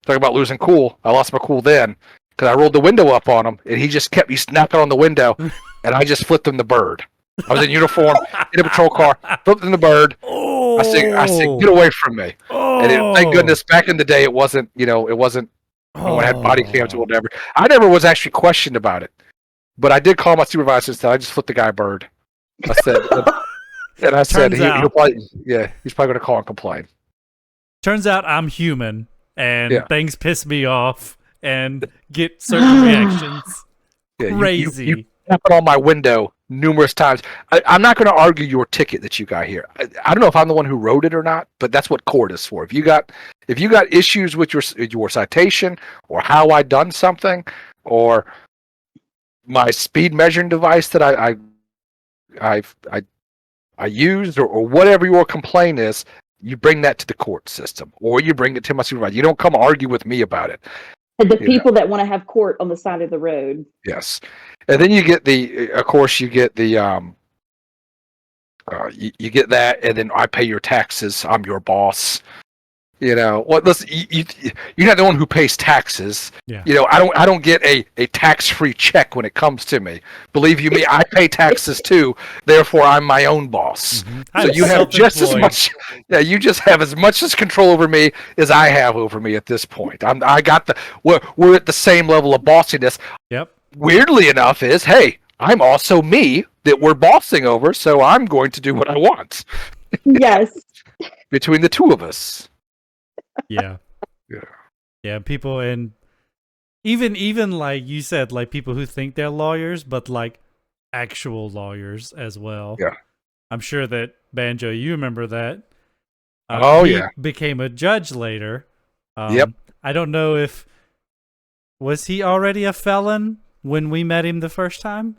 talking about losing cool. I lost my cool then because I rolled the window up on him, and he snapping on the window, and I just flipped him the bird. I was in uniform, in a patrol car, flipped him the bird. I said, "Get away from me." And thank goodness, back in the day, it wasn't, no one had body cams or whatever. I never was actually questioned about it. But I did call my supervisor and said, "I just flipped the guy a bird." I said, and I said, he'll probably, he's probably going to call and complain. Turns out I'm human, and things piss me off and get certain reactions. Crazy. You tapping on my window numerous times. I'm not going to argue your ticket that you got here. I don't know if I'm the one who wrote it or not, but that's what court is for. If you got issues with your citation, or how I done something, or my speed measuring device that I used, or whatever your complaint is, you bring that to the court system, or you bring it to my supervisor. You don't come argue with me about it. And the people that want to have court on the side of the road. Yes, and then you get the you get that, and then I pay your taxes. I'm your boss. Listen, you're not the one who pays taxes. Yeah. I don't get a tax-free check when it comes to me. Believe you me, I pay taxes too. Therefore, I'm my own boss. Mm-hmm. So you have just as much. Yeah, you just have as much as control over me as I have over me at this point. We're at the same level of bossiness. Yep. Weirdly enough, hey, I'm also me that we're bossing over, so I'm going to do what I want. Yes. Between the two of us. Yeah. People, and even like you said, like people who think they're lawyers, but like actual lawyers as well. Yeah. I'm sure that Banjo, you remember that Oh, he yeah. became a judge later. Yep. I don't know if was he already a felon when we met him the first time.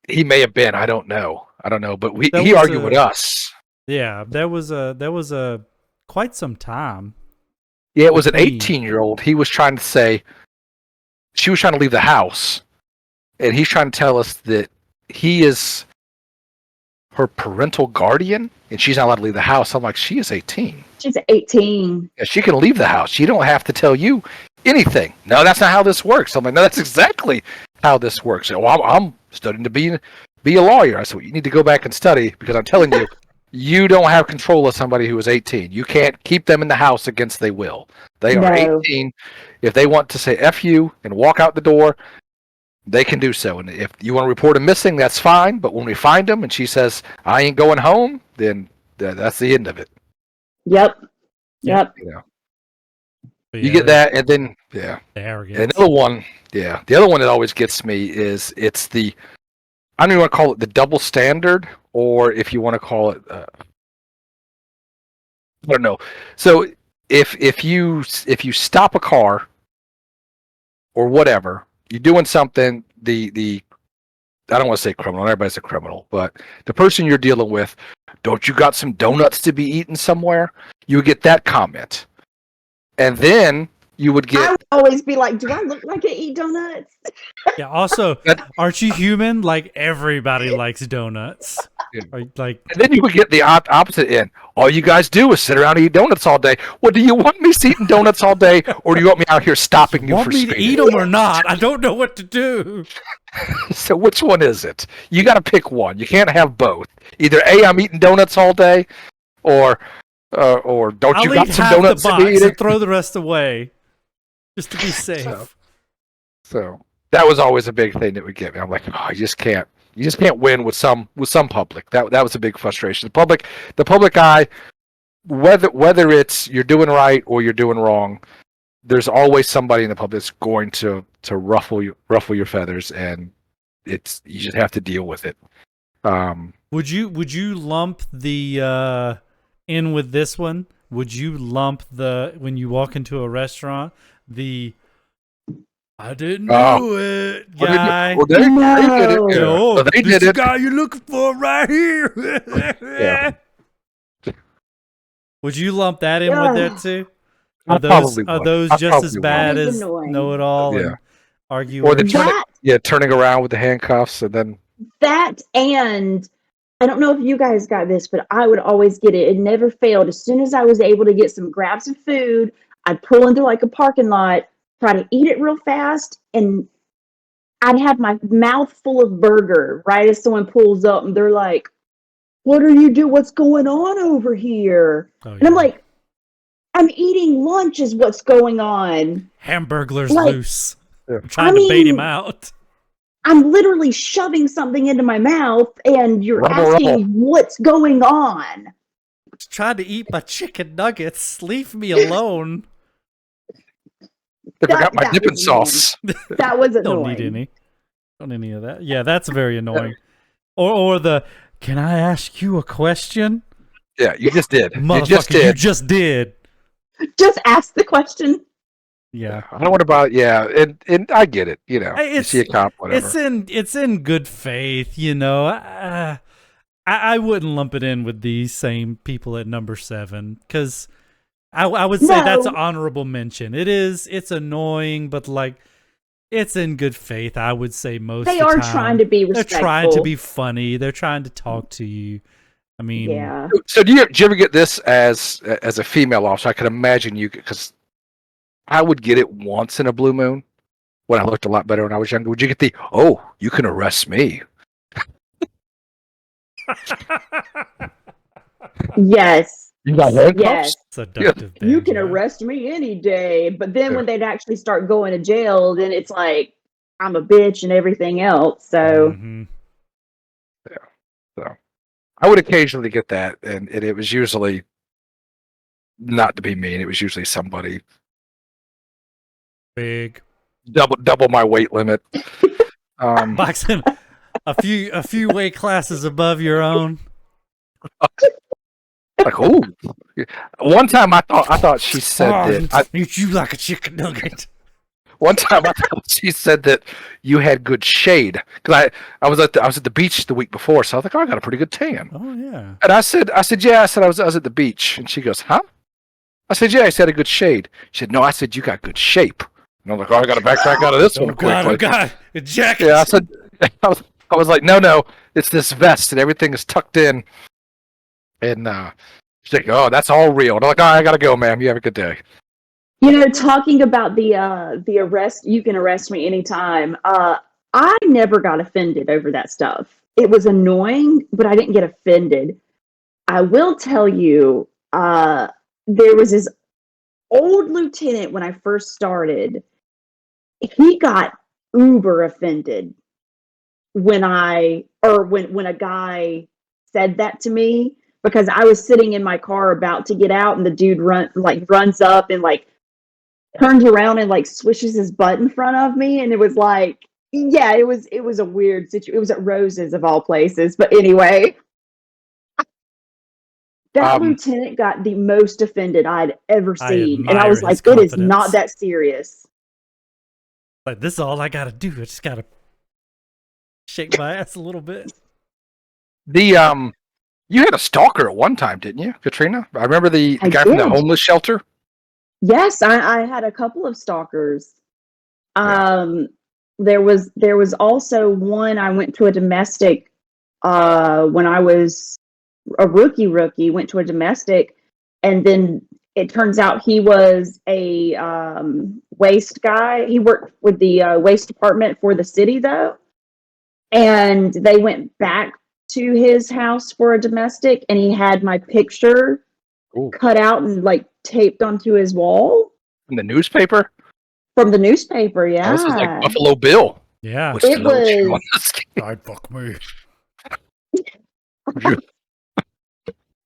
He may have been. I don't know. But That he was argued with us. Yeah, there was a quite some time. Yeah, it was an between- 18-year-old. He was trying to say she was trying to leave the house, and he's trying to tell us that he is her parental guardian, and she's not allowed to leave the house. I'm like, she is 18. She's 18. Yeah, she can leave the house. She don't have to tell you anything. No, that's not how this works. I'm like, no, that's exactly how this works. Well, I'm studying to be a lawyer. I said, well, you need to go back and study because I'm telling you, you don't have control of somebody who is 18. You can't keep them in the house against their will. They are No. 18. If they want to say F you and walk out the door, they can do so. And if you want to report them missing, that's fine. But when we find them and she says, I ain't going home, then that's the end of it. Yep. You know, But you yeah, get that, and then, yeah. the arrogance. And another one, yeah. The other one that always gets me is it's the, I don't even want to call it the double standard, or if you want to call it, I don't know. So if you stop a car or whatever, you're doing something, the I don't want to say criminal, everybody's a criminal, but the person you're dealing with, don't you got some donuts to be eaten somewhere? You would get that comment. And then you would I get, would always be like, do I look like I eat donuts? Yeah. Also, That- aren't you human? Like everybody likes donuts. Yeah. Like and then you would get the opposite end. All you guys do is sit around and eat donuts all day. Well, do you want me eating donuts all day, or do you want me out here stopping you want for me to speeding? eat them or not? I don't know what to do. So which one is it? You got to pick one. You can't have both. Either A, I'm eating donuts all day, or don't I'll you eat got some half the donuts to box be eating? and throw the rest away, just to be safe. So that was always a big thing that would get me. I'm like, oh, you just can't win with some public. That was a big frustration. The public eye, whether it's you're doing right or you're doing wrong, there's always somebody in the public that's going to ruffle your feathers, and you just have to deal with it. Would you lump the in with this one? Would you lump the when you walk into a restaurant the I didn't do it guy? Well, they did it. No. Yeah. Oh, So they this did the it. guy you're looking for right here. Yeah. Would you lump that in with there too? I Are those probably are would. those I just probably as would. bad That is as annoying. know it all Yeah. and argue? Or the That turning around with the handcuffs and then That and I don't know if you guys got this, but I would always get it. It never failed. As soon as I was able to grab some food, I'd pull into like a parking lot, try to eat it real fast, and I'd have my mouth full of burger right as someone pulls up and they're like, what are you doing? What's going on over here? Oh, And I'm yeah. like, I'm eating lunch is what's going on. Hamburglar's like, loose. Yeah. I'm trying to bait him out. I'm literally shoving something into my mouth and you're Rubble, asking rubble. what's going on. Trying to eat my chicken nuggets. Leave me alone. I forgot my that dipping was sauce. That was Don't annoying. need any. Don't need any of that. Yeah, that's very annoying. Or the can I ask you a question? Yeah, you just did. You Motherfucker, just you did. just did. Just ask the question. Yeah. I don't want about and I get it. You know, you It's- see a cop, whatever. It's in good faith, you know. I wouldn't lump it in with these same people at number 7 because I would say that's No. an honorable mention. It's annoying, but like it's in good faith. I would say most They of the are time. trying to be They're respectful. trying to be funny. They're trying to talk to you. I mean, Yeah. So do you ever get this as a female officer? I can imagine you, because I would get it once in a blue moon when I looked a lot better when I was younger. Would you get the, oh, you can arrest me? Yes. You got Yes. handcuffs? seductive. You Banjo. can arrest me any day. But then Yeah. when they'd actually start going to jail, then it's like, I'm a bitch and everything else. So, Mhm. So I would occasionally get that, and it was usually not to be mean. It was usually somebody Big double my weight limit. boxing. A few weight classes above your own. Like, ooh. One time I thought she said that. You like a chicken nugget. One time I thought she said that you had good shade because I was at the beach the week before, so I was like, oh, I got a pretty good tan. Oh yeah. And I said yeah. I was at the beach, and she goes, huh? I said, yeah. I said a good shade. She said, no. I said you got good shape. And I'm like, oh, I got to backtrack out of this one quickly. Oh God, a jacket. Yeah, I said, I was like, no, it's this vest and everything is tucked in. And she's like, oh, that's all real. And I'm like, all right, I gotta go, ma'am. You have a good day. Talking about the arrest, you can arrest me anytime. I never got offended over that stuff. It was annoying, but I didn't get offended. I will tell you, there was this old lieutenant when I first started. He got uber offended when when a guy said that to me because I was sitting in my car about to get out and the dude runs up and like turns around and like swishes his butt in front of me, and it was like, yeah, it was a weird situation. It was at Rose's of all places, but anyway, that lieutenant got the most offended I'd ever seen, and I was like, it is not that serious. Like, this is all I gotta do. I just gotta shake my ass a little bit. You had a stalker at one time, didn't you, Katrina? I remember the guy from the homeless shelter. Yes, I had a couple of stalkers. There was also one. I went to a domestic when I was a rookie. Went to a domestic, and then it turns out he was a waste guy. He worked with the waste department for the city, though, and they went back to his house for a domestic, and he had my picture cut out and like taped onto his wall. From the newspaper? From the newspaper, yeah. This is like Buffalo Bill. Yeah. It was. I'd fuck me.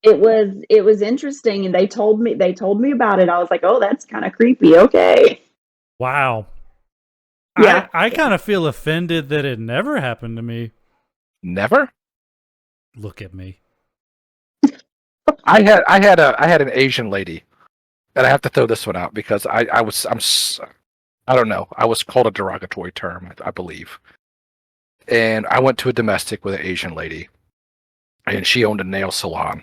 It was interesting, and they told me about it. I was like, oh, that's kind of creepy. Okay. Wow. Yeah. I kind of feel offended that it never happened to me. Never? Look at me. I had an Asian lady, and I have to throw this one out because I don't know. I was called a derogatory term, I believe. And I went to a domestic with an Asian lady, and she owned a nail salon.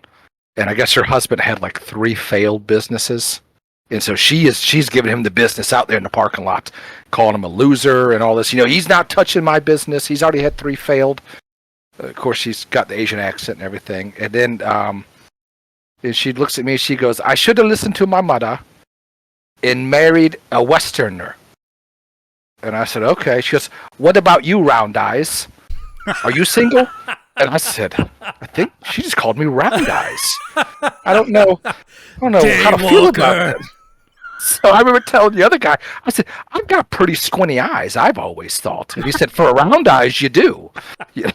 And I guess her husband had like 3 failed businesses. And so she's giving him the business out there in the parking lot, calling him a loser and all this. He's not touching my business. He's already had 3 failed. Of course, she's got the Asian accent and everything. And then and she looks at me and she goes, I should have listened to my mother and married a Westerner. And I said, okay. She goes, what about you, round eyes? Are you single? And I said, I think she just called me round eyes. I don't know how to feel about that. So I remember telling the other guy, I said, I've got pretty squinty eyes, I've always thought. And he said, for a round eyes, you do. Yeah.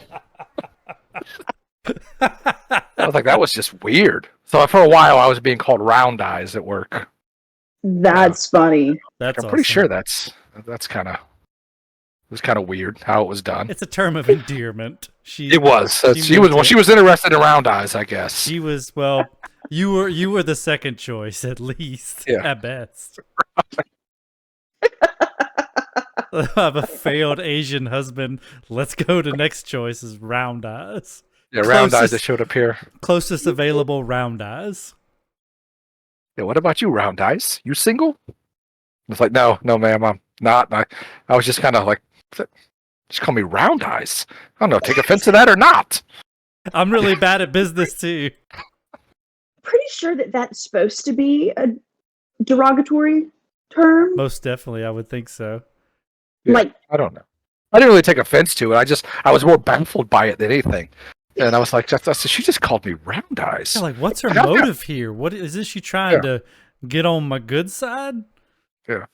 I was like, that was just weird. So for a while, I was being called round eyes at work. That's funny. I'm pretty sure that's kind of. It was kind of weird how it was done. It's a term of endearment. She was interested in round eyes, I guess. She was, well, you were the second choice at least, at best. I have a failed Asian husband. Let's go to next choice is round eyes. Yeah, round eyes that showed up here. Closest available round eyes. Yeah, what about you, round eyes? You single? It's like, no, ma'am, I'm not. I was just kind of like, just call me round eyes. I don't know, take offense to that or not. I'm really bad at business too. Pretty sure that's supposed to be a derogatory term. Most definitely, I would think so. Yeah, I don't know. I didn't really take offense to it. I was more baffled by it than anything. And I was like, she just called me round eyes. Yeah, like, what's her motive here? What is this? She trying to get on my good side? Yeah.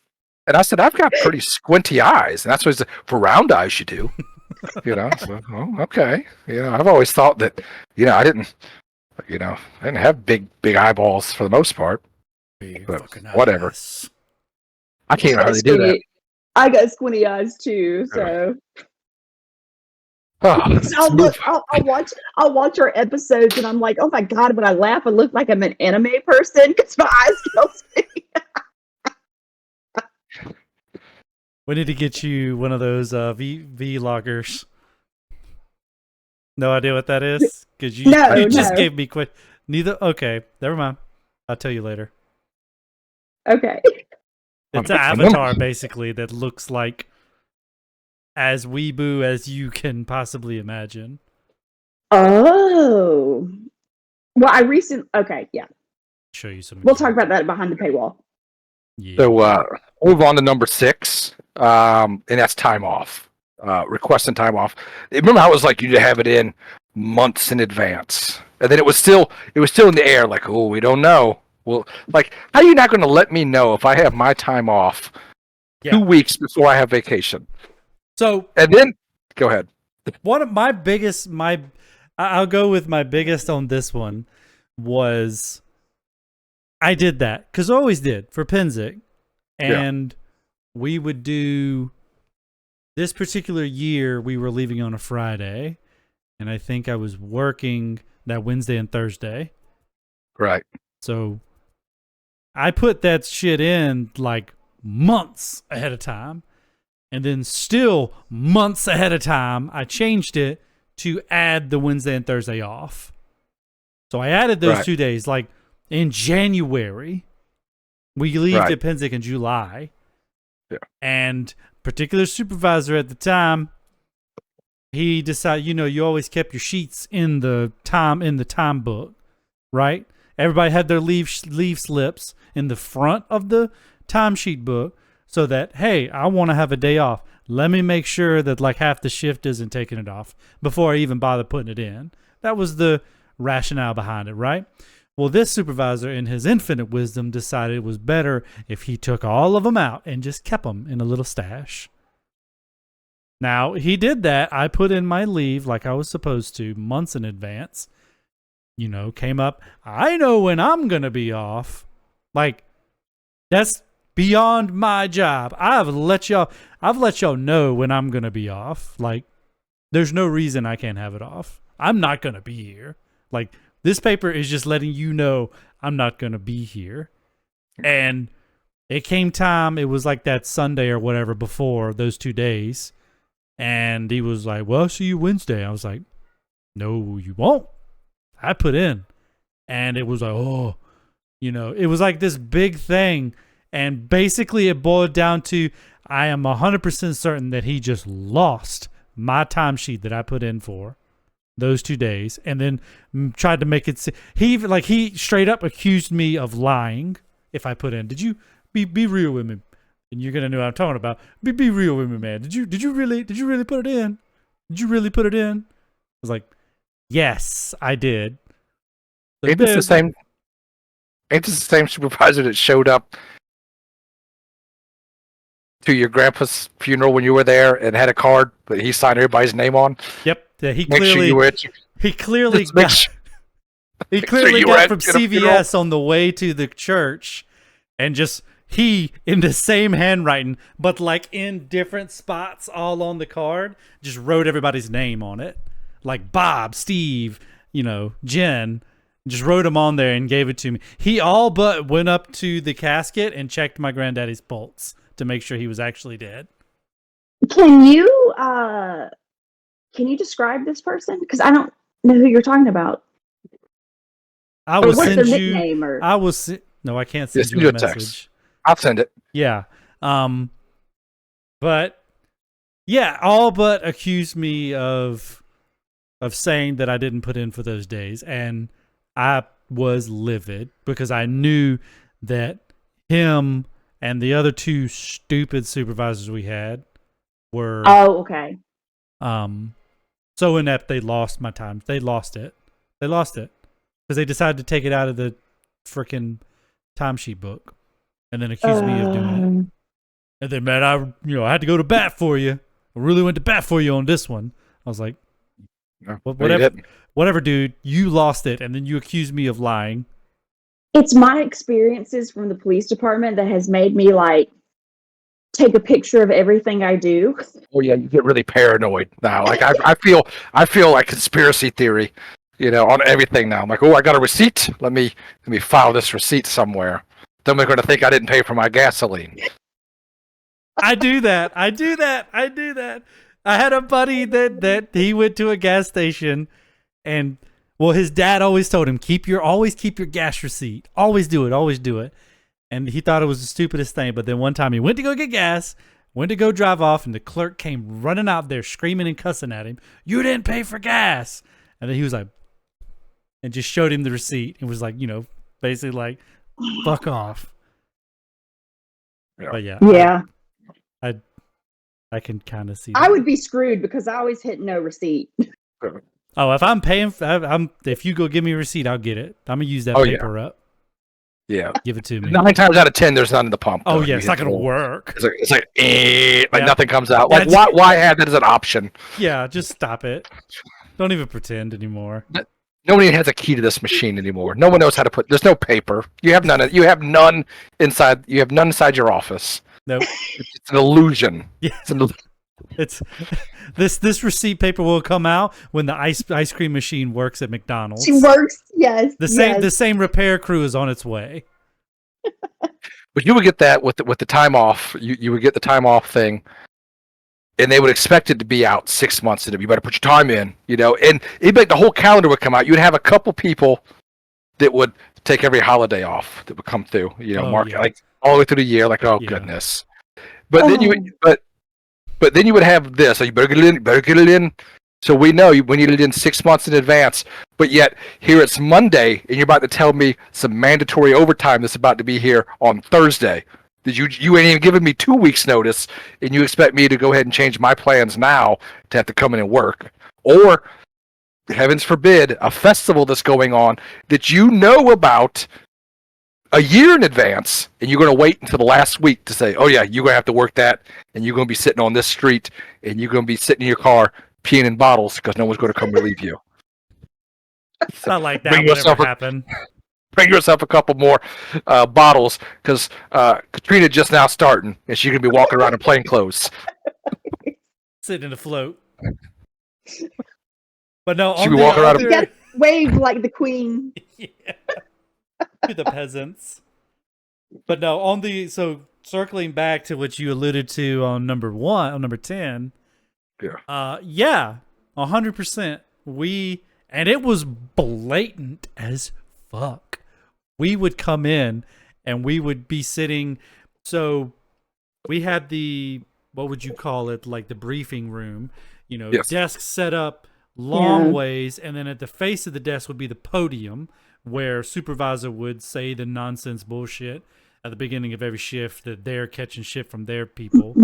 And I said, I've got pretty squinty eyes. And that's what for round eyes you do. So, okay. I've always thought that, I didn't have big eyeballs for the most part. But whatever. Eyes. I can't hardly do that. I got squinty eyes too, so. Oh, So I'll look. I'll watch our episodes, and I'm like, oh my god! When I laugh, I look like I'm an anime person because my eyes kills me. We need to get you one of those vloggers. No idea what that is? Because you just gave me quick. Neither. Okay, never mind. I'll tell you later. Okay. It's an avatar basically that looks like as weeboo as you can possibly imagine. Oh. Well, okay, yeah. Show you some. We'll talk about that behind the paywall. Yeah. So move on to number 6, and that's time off. Requesting time off. Remember how it was like you have it in months in advance, and then it was still in the air. Like, oh, we don't know. Well, like, how are you not going to let me know if I have my time off 2 weeks before I have vacation? So, and then go ahead. One of my biggest, I'll go with my biggest on this one was I did that because I always did for Penzic, and we would do this particular year. We were leaving on a Friday, and I think I was working that Wednesday and Thursday. Right. So I put that shit in like months ahead of time. And then still months ahead of time, I changed it to add the Wednesday and Thursday off. So I added those 2 days. Like in January, we leave to Penzic in July. Yeah. And particular supervisor at the time, he decided, you always kept your sheets in the time book, right? Everybody had their leave slips in the front of the timesheet book. So that, hey, I want to have a day off. Let me make sure that like half the shift isn't taking it off before I even bother putting it in. That was the rationale behind it, right? Well, this supervisor, in his infinite wisdom, decided it was better if he took all of them out and just kept them in a little stash. Now, he did that. I put in my leave like I was supposed to months in advance. Came up. I know when I'm going to be off. Like, that's beyond my job. I've let y'all know when I'm gonna be off. Like, there's no reason I can't have it off. I'm not gonna be here. Like, this paper is just letting you know I'm not gonna be here. And it came time, it was like that Sunday or whatever before those 2 days. And he was like, well, I'll see you Wednesday. I was like, no, you won't. I put in. And it was like, oh, it was like this big thing. And basically it boiled down to I am 100% certain that he just lost my timesheet that I put in for those 2 days and then tried to make it. He straight up accused me of lying if I put in. Did you be real with me? And you're going to know what I'm talking about. Be real with me, man. Did you really put it in? Did you really put it in? I was like, yes, I did. Ain't this the same supervisor that showed up to your grandpa's funeral when you were there and had a card that he signed everybody's name on? Yep. Yeah, he clearly got from CVS on the way to the church, and just in the same handwriting, but like in different spots all on the card, just wrote everybody's name on it. Like Bob, Steve, Jen. Just wrote them on there and gave it to me. He all but went up to the casket and checked my granddaddy's pulse to make sure he was actually dead. Can you describe this person? Because I don't know who you're talking about. I will send what's their you. Nickname or... I will. No, I can't send you a message. Text. I'll send it. Yeah. But yeah, all but accused me of saying that I didn't put in for those days, and I was livid because I knew that him and the other 2 stupid supervisors we had were so inept they lost my time. They lost it because they decided to take it out of the freaking timesheet book and then accuse me of doing it. And then, man, I had to go to bat for you. I really went to bat for you on this one. I was like, no, whatever, dude. You lost it, and then you accused me of lying. It's my experiences from the police department that has made me like take a picture of everything I do. Oh yeah, you get really paranoid now. Like I feel like conspiracy theory, on everything now. I'm like, oh, I got a receipt. Let me file this receipt somewhere. Then they're going to think I didn't pay for my gasoline. I do that. I had a buddy that he went to a gas station, and well, his dad always told him always keep your gas receipt. Always do it. And he thought it was the stupidest thing. But then one time he went to go get gas, went to go drive off, and the clerk came running out there screaming and cussing at him. You didn't pay for gas. And then he was like, and just showed him the receipt and was like, basically like, fuck off. Yeah. But yeah. Yeah. I can kind of see I that. would be screwed because I always hit no receipt. Oh, if I'm paying, if you go give me a receipt, I'll get it. I'm gonna use that paper up. Yeah. Give it to me. 9 times out of 10, there's none in the pump. Oh though. yeah, it's not gonna work. It's like Yeah. nothing comes out. Like That's- why have that as an option? Yeah, just stop it. Don't even pretend anymore. Nobody has a key to this machine anymore. No one knows how to put. There's no paper. You have none. You have none inside. You have none inside your office. Nope. It's an illusion. Yeah. It's This receipt paper will come out when the ice cream machine works at McDonald's. She works, yes. The same repair crew is on its way. But you would get that with the time off. You would get the time off thing, and they would expect it to be out 6 months into. You better put your time in, And it'd be like the whole calendar would come out. You'd have a couple people that would take every holiday off that would come through. Mark yeah. like all the way through the year. Like, oh Yeah. goodness. But then you would, but then you would have this. So you better get it in. So we know we need it in 6 months in advance. But yet here it's Monday, and you're about to tell me some mandatory overtime that's about to be here on Thursday. Did you ain't even given me 2 weeks notice, and you expect me to go ahead and change my plans now to have to come in and work? Or, heavens forbid, a festival that's going on that you know about a year in advance, and you're going to wait until the last week to say, oh yeah, you're going to have to work that, and you're going to be sitting on this street, and you're going to be sitting in your car peeing in bottles because no one's going to come relieve you. It's not like that Bring would yourself ever a- happen. Bring yourself a couple more bottles because Katrina just now starting, and she's going to be walking around in plain clothes. Sitting in a float. But no, Should on we the walk around- other- You gotta wave like the queen. Yeah. To the peasants. But no, so circling back to what you alluded to on number 10. Yeah, 100%. And it was blatant as fuck. We would come in and we would be sitting. So we had what would you call it? Like the briefing room, Yes. desks set up long Yeah. ways. And then at the face of the desk would be the podium where supervisor would say the nonsense bullshit at the beginning of every shift that they're catching shit from their people.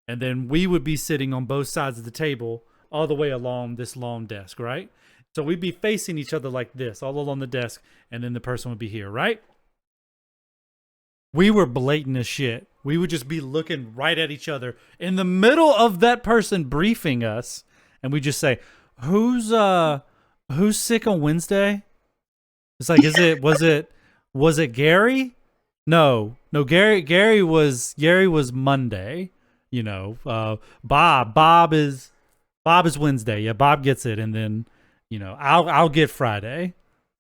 And then we would be sitting on both sides of the table all the way along this long desk, right? So we'd be facing each other like this, all along the desk, and then the person would be here, right? We were blatant as shit. We would just be looking right at each other in the middle of that person briefing us, and we just say, who's sick on Wednesday? It's like, was it Gary? No, Gary was Monday. Bob is Wednesday. Yeah, Bob gets it, and then I'll get Friday.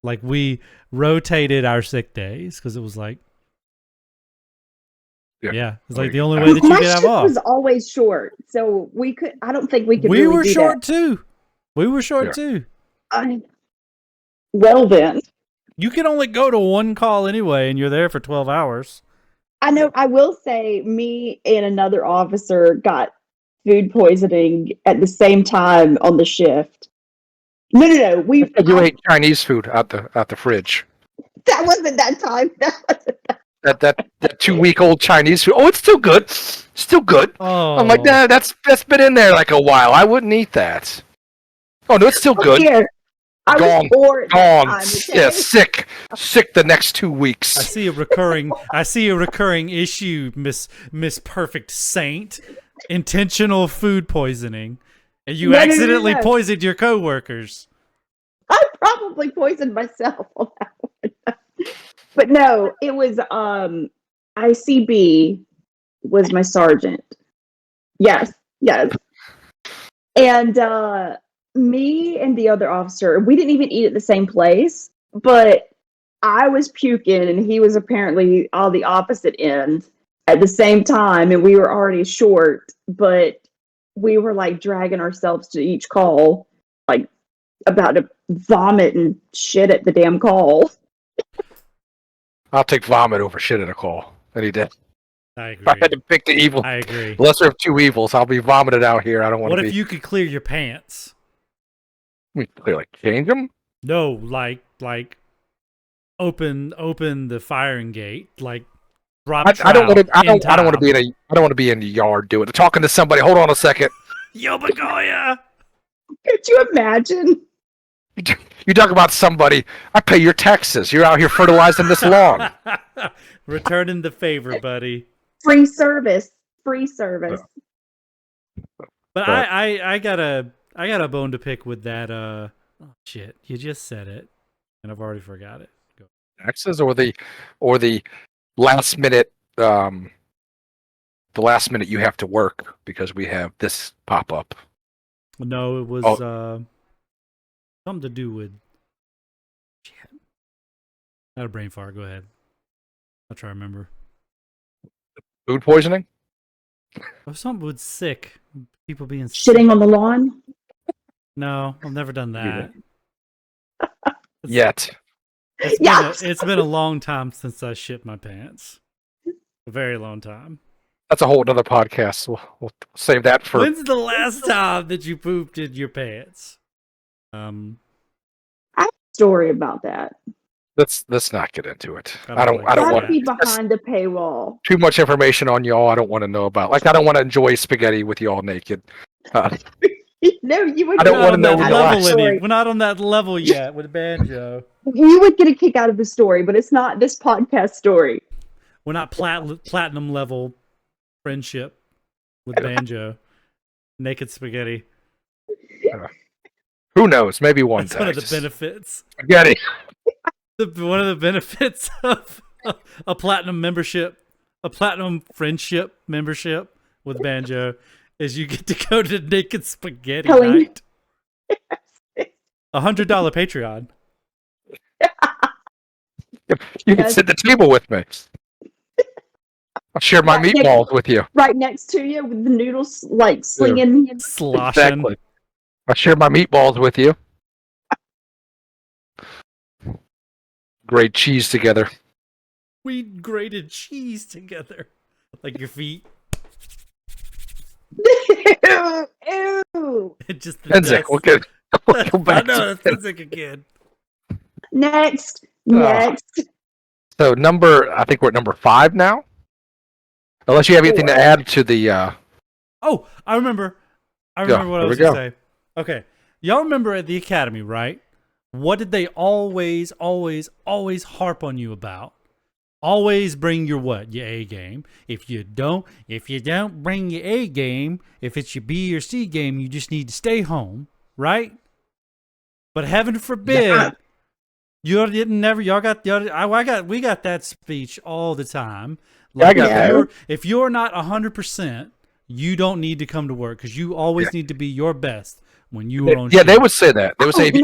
Like we rotated our sick days because it was like, yeah, it's like the only way that you My could have shift off. was always short, so I don't think we could. We really were do short that. too. We were short too. Well then, You can only go to one call anyway, and you're there for 12 hours. I know. I will say, me and another officer got food poisoning at the same time on the shift. No. You ate Chinese food out the fridge. That wasn't that time. That 2-week-old Chinese food. Oh, it's still good. Still good. Oh, I'm like, nah, that's been in there like a while. I wouldn't eat that. Oh no, it's still good. Here, I Gone. was bored. Gone. That time, okay? Yeah, sick the next 2 weeks. I see a recurring issue, Miss Perfect Saint. Intentional food poisoning. And you No. accidentally poisoned your coworkers. I probably poisoned myself on that one. But no, it was ICB was my sergeant. Yes, yes. And me and the other officer, we didn't even eat at the same place, but I was puking and he was apparently on the opposite end at the same time, and we were already short, but we were like dragging ourselves to each call, like about to vomit and shit at the damn call. I'll take vomit over shit at a call any day. I If I agree. had to pick the evil, I agree. lesser of two evils, I'll be vomited out here. I don't want What to be. if you could clear your pants? We clearly change them. No, like open the firing gate, like drop. I don't want to. I don't want to be in a. I don't want to be in the yard doing it. Talking to somebody. Hold on a second. Yo, Magoya! Could you imagine? You talk about somebody. I pay your taxes. You're out here fertilizing this lawn. Returning the favor, buddy. Free service. Free service. But I got a bone to pick with that. Oh shit! You just said it, and I've already forgot it. Go. Taxes or the last minute. The last minute you have to work because we have this pop up. No, it was something to do with. Shit. I had a brain fart. Go ahead. I'll try to remember. Food poisoning. Oh, something with sick. People being sick. Shitting on the lawn? No, I've never done that. Yet. It's been a long time since I shit my pants. A very long time. That's a whole other podcast. We'll save that for. When's the last time that you pooped in your pants? I have a story about that. Let's not get into it. I don't That'd want be behind the paywall. too much information on y'all. I don't want to know about. Like I don't want to enjoy spaghetti with y'all naked. No, you would. I don't wanna know that the level last We're not on that level yet with Banjo. You would get a kick out of the story, but it's not this podcast story. We're not platinum level friendship with Banjo. Naked spaghetti. Who knows? Maybe one That's day. one of the Just benefits. spaghetti. One of the benefits of a platinum membership, a platinum friendship membership with Banjo, is you get to go to naked spaghetti night. $100 Patreon. You can sit at the table with me. I'll share my Right, meatballs with you. Right next to you with the noodles like slinging. Sloshing. Exactly. I'll share my meatballs with you. Grate cheese together. We grated cheese together. Like your feet. Ew, ew. Just the Enzik, dust. we'll go I back know, to that's Enzik again. Next. Next. So I think we're at number 5 now. Unless you have anything to add to the Oh, I remember. I remember what I there was we going to say. Okay. Y'all remember at the academy, right? What did they always harp on you about? Always bring your what? Your A game. If you don't bring your A game, if it's your B or C game, you just need to stay home, right? But heaven forbid, we got that speech all the time. I got that. If you're not 100%, you don't need to come to work because you always need to be your best when you are on. Yeah, shift. they would say that. They would say if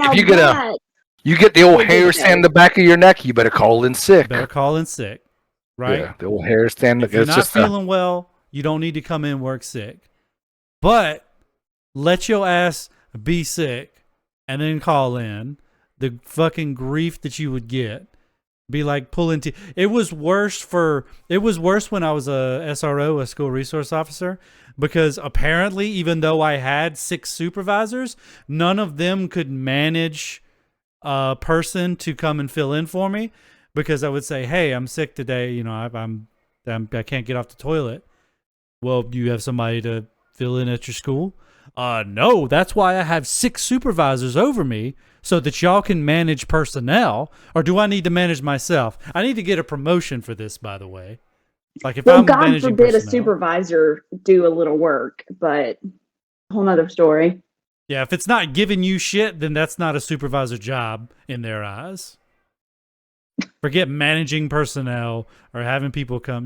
you get the old hair stand in the back of your neck, you better call in sick. Better call in sick, right? Yeah, the old hair stand. If you're not feeling well, you don't need to come in work sick. But let your ass be sick and then call in. The fucking grief that you would get. Be like pulling teeth. It was worse when I was a SRO, a school resource officer, because apparently, even though I had 6 supervisors, none of them could manage a person to come and fill in for me, because I would say, "Hey, I'm sick today. You know, I can't get off the toilet." Well, do you have somebody to fill in at your school? No, that's why I have 6 supervisors over me, so that y'all can manage personnel. Or do I need to manage myself? I need to get a promotion for this, by the way. Like if I'm God managing forbid personnel. a supervisor do a little work, but a whole nother story. Yeah, if it's not giving you shit, then that's not a supervisor job in their eyes. Forget managing personnel or having people come,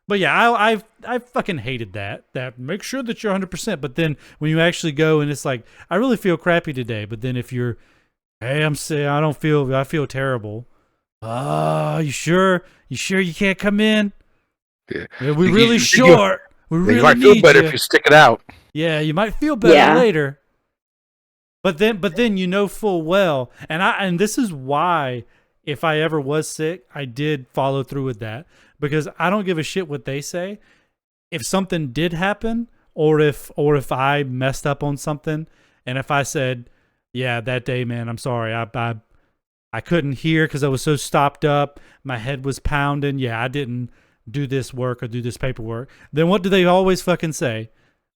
But yeah, I fucking hated that. That make sure that you're 100%. But then when you actually go and it's like, I really feel crappy today. But then if you're, hey, I'm sick, I feel terrible. You sure? You sure you can't come in? Yeah. Yeah, we really short. We really you might feel need better you. if you stick it out. Yeah, you might feel better Yeah. later. But then you know full well, and this is why if I ever was sick, I did follow through with that, because I don't give a shit what they say. If something did happen, or if I messed up on something, and if I said, yeah, that day, man, I'm sorry, I couldn't hear because I was so stopped up, my head was pounding. Yeah, I didn't do this work or do this paperwork. Then what do they always fucking say?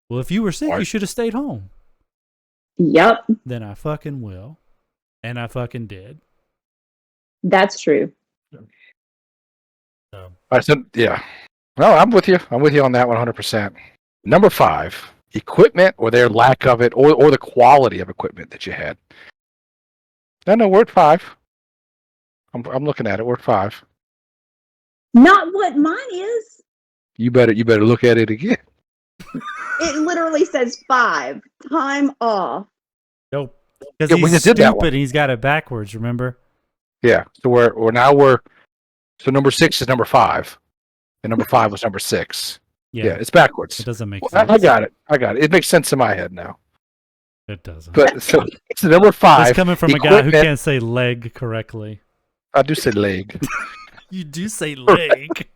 Well, if you were sick, What? you should have stayed home. Yep, Then I fucking will. And I fucking did. that's true. So, I said, yeah. No, I'm with you. I'm with you on that 100%. Number 5, equipment or their lack of it, or the quality of equipment that you had. No, we're at 5. I'm looking at it. We're at 5. Not what mine is. You better look at it again. It literally says 5. Time off. nope. Because Yeah, we he's just did that stupid one. and he's got it backwards, remember? Yeah. So so number 6 is number 5, and number 5 was number 6. Yeah, it's backwards. It doesn't make Well, sense. I got it. It makes sense in my head now. It doesn't. But so it's number 5. It's coming from a guy who equipment- can't say leg correctly. I do say leg. You do say leg.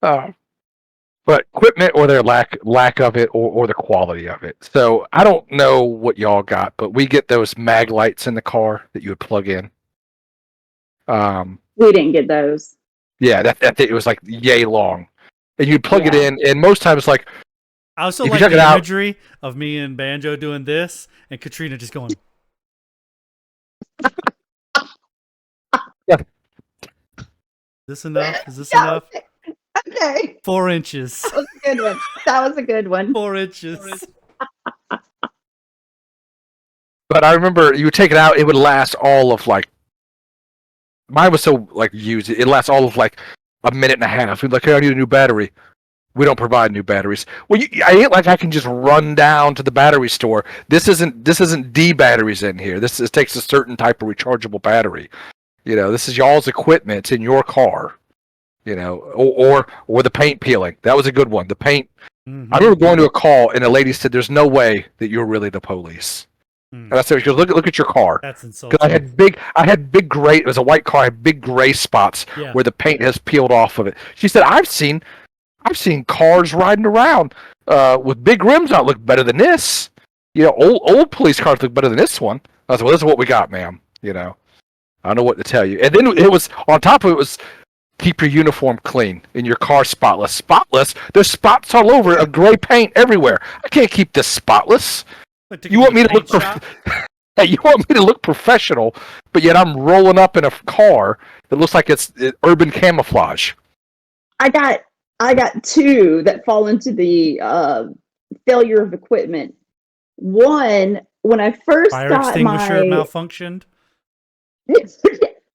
But equipment or their lack of it, or the quality of it. So I don't know what y'all got, but we get those mag lights in the car that you would plug in. We didn't get those. Yeah, that it was like yay long, and you'd plug it Yeah. in, and most times like I also If you like check it the out- imagery of me and Banjo doing this and Katrina just going, Yeah. This enough? Is this Yeah, enough? Okay. 4 inches. That was a good one. That was a good one. 4 inches. But I remember you would take it out, it would last all of like, mine was so like used, it lasts all of like a minute and a half. We'd be like, hey, I need a new battery. We don't provide new batteries. Well, I ain't like I can just run down to the battery store. This isn't D batteries in here. This takes a certain type of rechargeable battery. This is y'all's equipment. It's in your car. Or the paint peeling. That was a good one. The paint. Mhm. I remember going to a call and a lady said, "There's no way that you're really the police." Mm. And I said, "Look at your car." That's Because insulting. I had big gray. It was a white car. I had big gray spots Yeah. where the paint has peeled off of it. She said, "I've seen cars riding around with big rims on look better than this. Old police cars look better than this one." I said, "Well, this is what we got, ma'am. I don't know what to tell you." And then it was on top of it was keep your uniform clean and your car spotless. Spotless. There's spots all over of gray paint everywhere. I can't keep this spotless. Like, You want me to look paint shop? Hey, you want me to look professional, but yet I'm rolling up in a car that looks like it's urban camouflage. I got 2 that fall into the failure of equipment. One, when I first Fire got extinguisher my malfunctioned.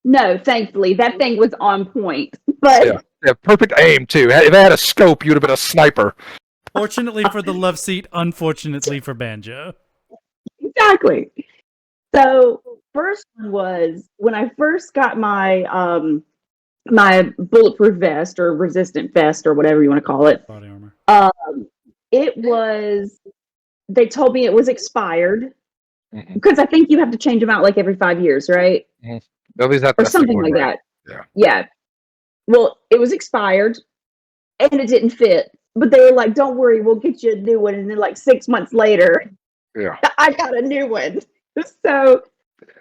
no, thankfully that thing was on point. But Yeah, perfect aim too. If I had a scope, you'd have been a sniper. Fortunately for the love seat, unfortunately for Banjo. exactly. So first one was when I first got my my bulletproof vest or resistant vest or whatever you want to call it. Body armor. It was. They told me it was expired Mhm. because I think you have to change them out like every 5 years, right? At least Or that's something like right. that. Yeah. Well, it was expired and it didn't fit. But they were like, "Don't worry, we'll get you a new one." And then, like 6 months later, Yeah. I got a new one. So,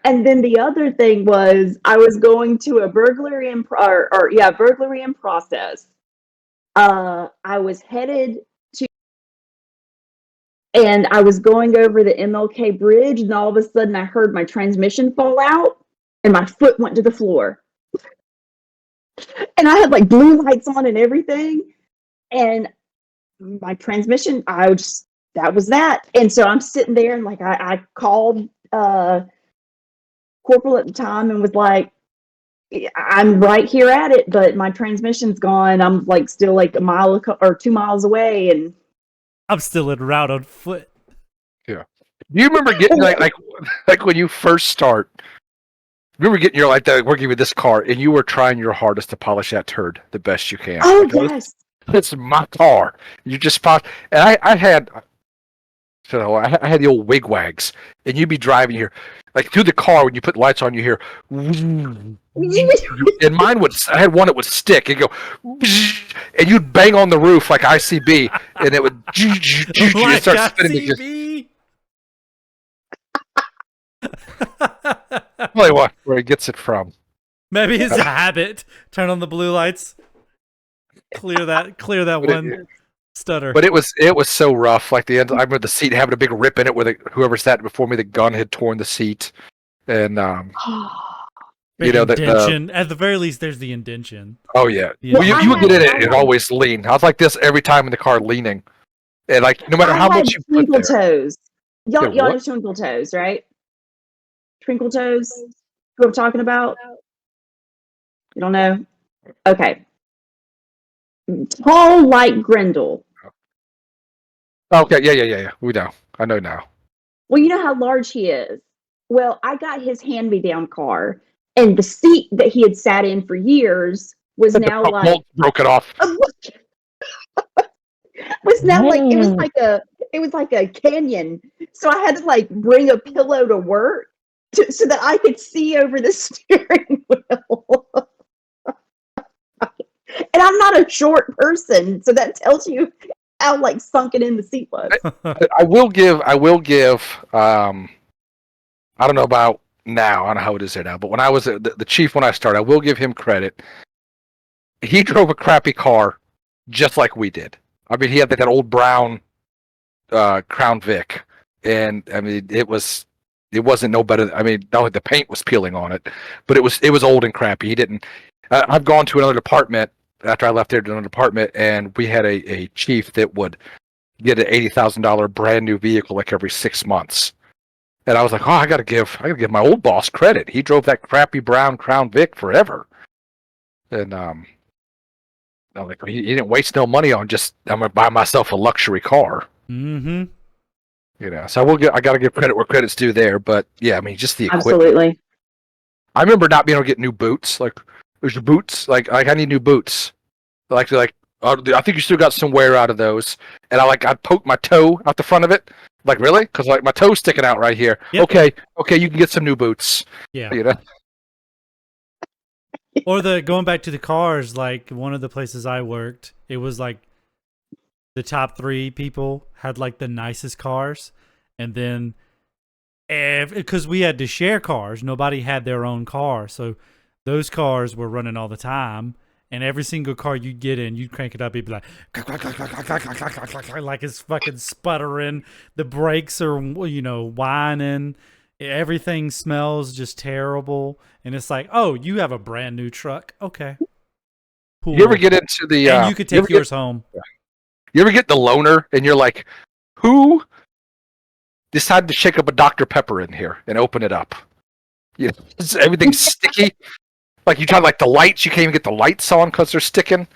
and then the other thing was, I was going to a burglary in process. I was headed to, and I was going over the MLK bridge, and all of a sudden, I heard my transmission fall out, and my foot went to the floor. And I had like blue lights on and everything, and my transmission, that was that. And so I'm sitting there and like I called corporal at the time and was like, I'm right here at it, but my transmission's gone. I'm like still like a mile or 2 miles away, and I'm still en route on foot. Yeah. Do you remember getting like when you first start? Remember getting your like that? We're giving you this car, and you were trying your hardest to polish that turd the best you can. oh Like, yes, it's my car. You just pop, and I had. So I had the old wigwags, and you'd be driving here, like through the car when you put lights on, you hear, and mine would. I had one that would stick and go, and you'd bang on the roof like ICB, and it would Like start spinning. CB. Tell you what, where he gets it from. Maybe it's a habit. Turn on the blue lights. Clear that one stutter. But it was so rough. Like the end, I remember the seat having a big rip in it where whoever sat before me, the gun had torn the seat, and Big you know indention. At the very least, there's the indention. oh yeah, Yeah. well, you would get in it and always lean. I was like this every time in the car, leaning, and like no matter how much you put twinkle there. toes. Y'all Yeah, know twinkle toes, right? Twinkle toes. Who I'm talking about? You don't know? Okay. Tall like Grendel. Okay, yeah. We know. I know now. Well, you know how large he is. Well, I got his hand-me-down car, and the seat that he had sat in for years was now like Bolt broke it off. was now like it was like a canyon. So I had to like bring a pillow to work so that I could see over the steering wheel. And I'm not a short person, so that tells you how like sunken in the seat was. I will give. I don't know about now. I don't know how it is there now. But when I was the chief, when I started, I will give him credit. He drove a crappy car, just like we did. I mean, he had that old brown Crown Vic, and I mean, it wasn't no better. I mean, not only the paint was peeling on it, but it was old and crappy. He didn't. I've gone to another department after I left there to another department, and we had a chief that would get an $80,000 brand new vehicle like every 6 months. And I was like, oh, I gotta give my old boss credit. He drove that crappy brown Crown Vic forever. And I'm like, he didn't waste no money on just I'm gonna buy myself a luxury car. Mm-hmm. You know, so I gotta give credit where credit's due there. But yeah, I mean, just the equipment. Absolutely. I remember not being able to get new boots. Like, there's your boots. Like I need new boots. Like oh, I think you still got some wear out of those. And I'd poke my toe out the front of it. Like, really? Because like my toe's sticking out right here. Yep. Okay, you can get some new boots. Yeah. You know. Or going back to the cars, like one of the places I worked, it was like the top 3 people had like the nicest cars, and then because we had to share cars, nobody had their own car, so those cars were running all the time. And every single car you get in, you'd crank it up, it'd be like, like it's fucking sputtering. The brakes are, whining. Everything smells just terrible. And it's like, oh, you have a brand new truck. Okay. Cool. You ever get into the... and you could take yours home. You ever get the loaner, and you're like, who decided to shake up a Dr. Pepper in here and open it up? You know, everything's sticky. Like you try like the lights, you can't even get the lights on because they're sticking.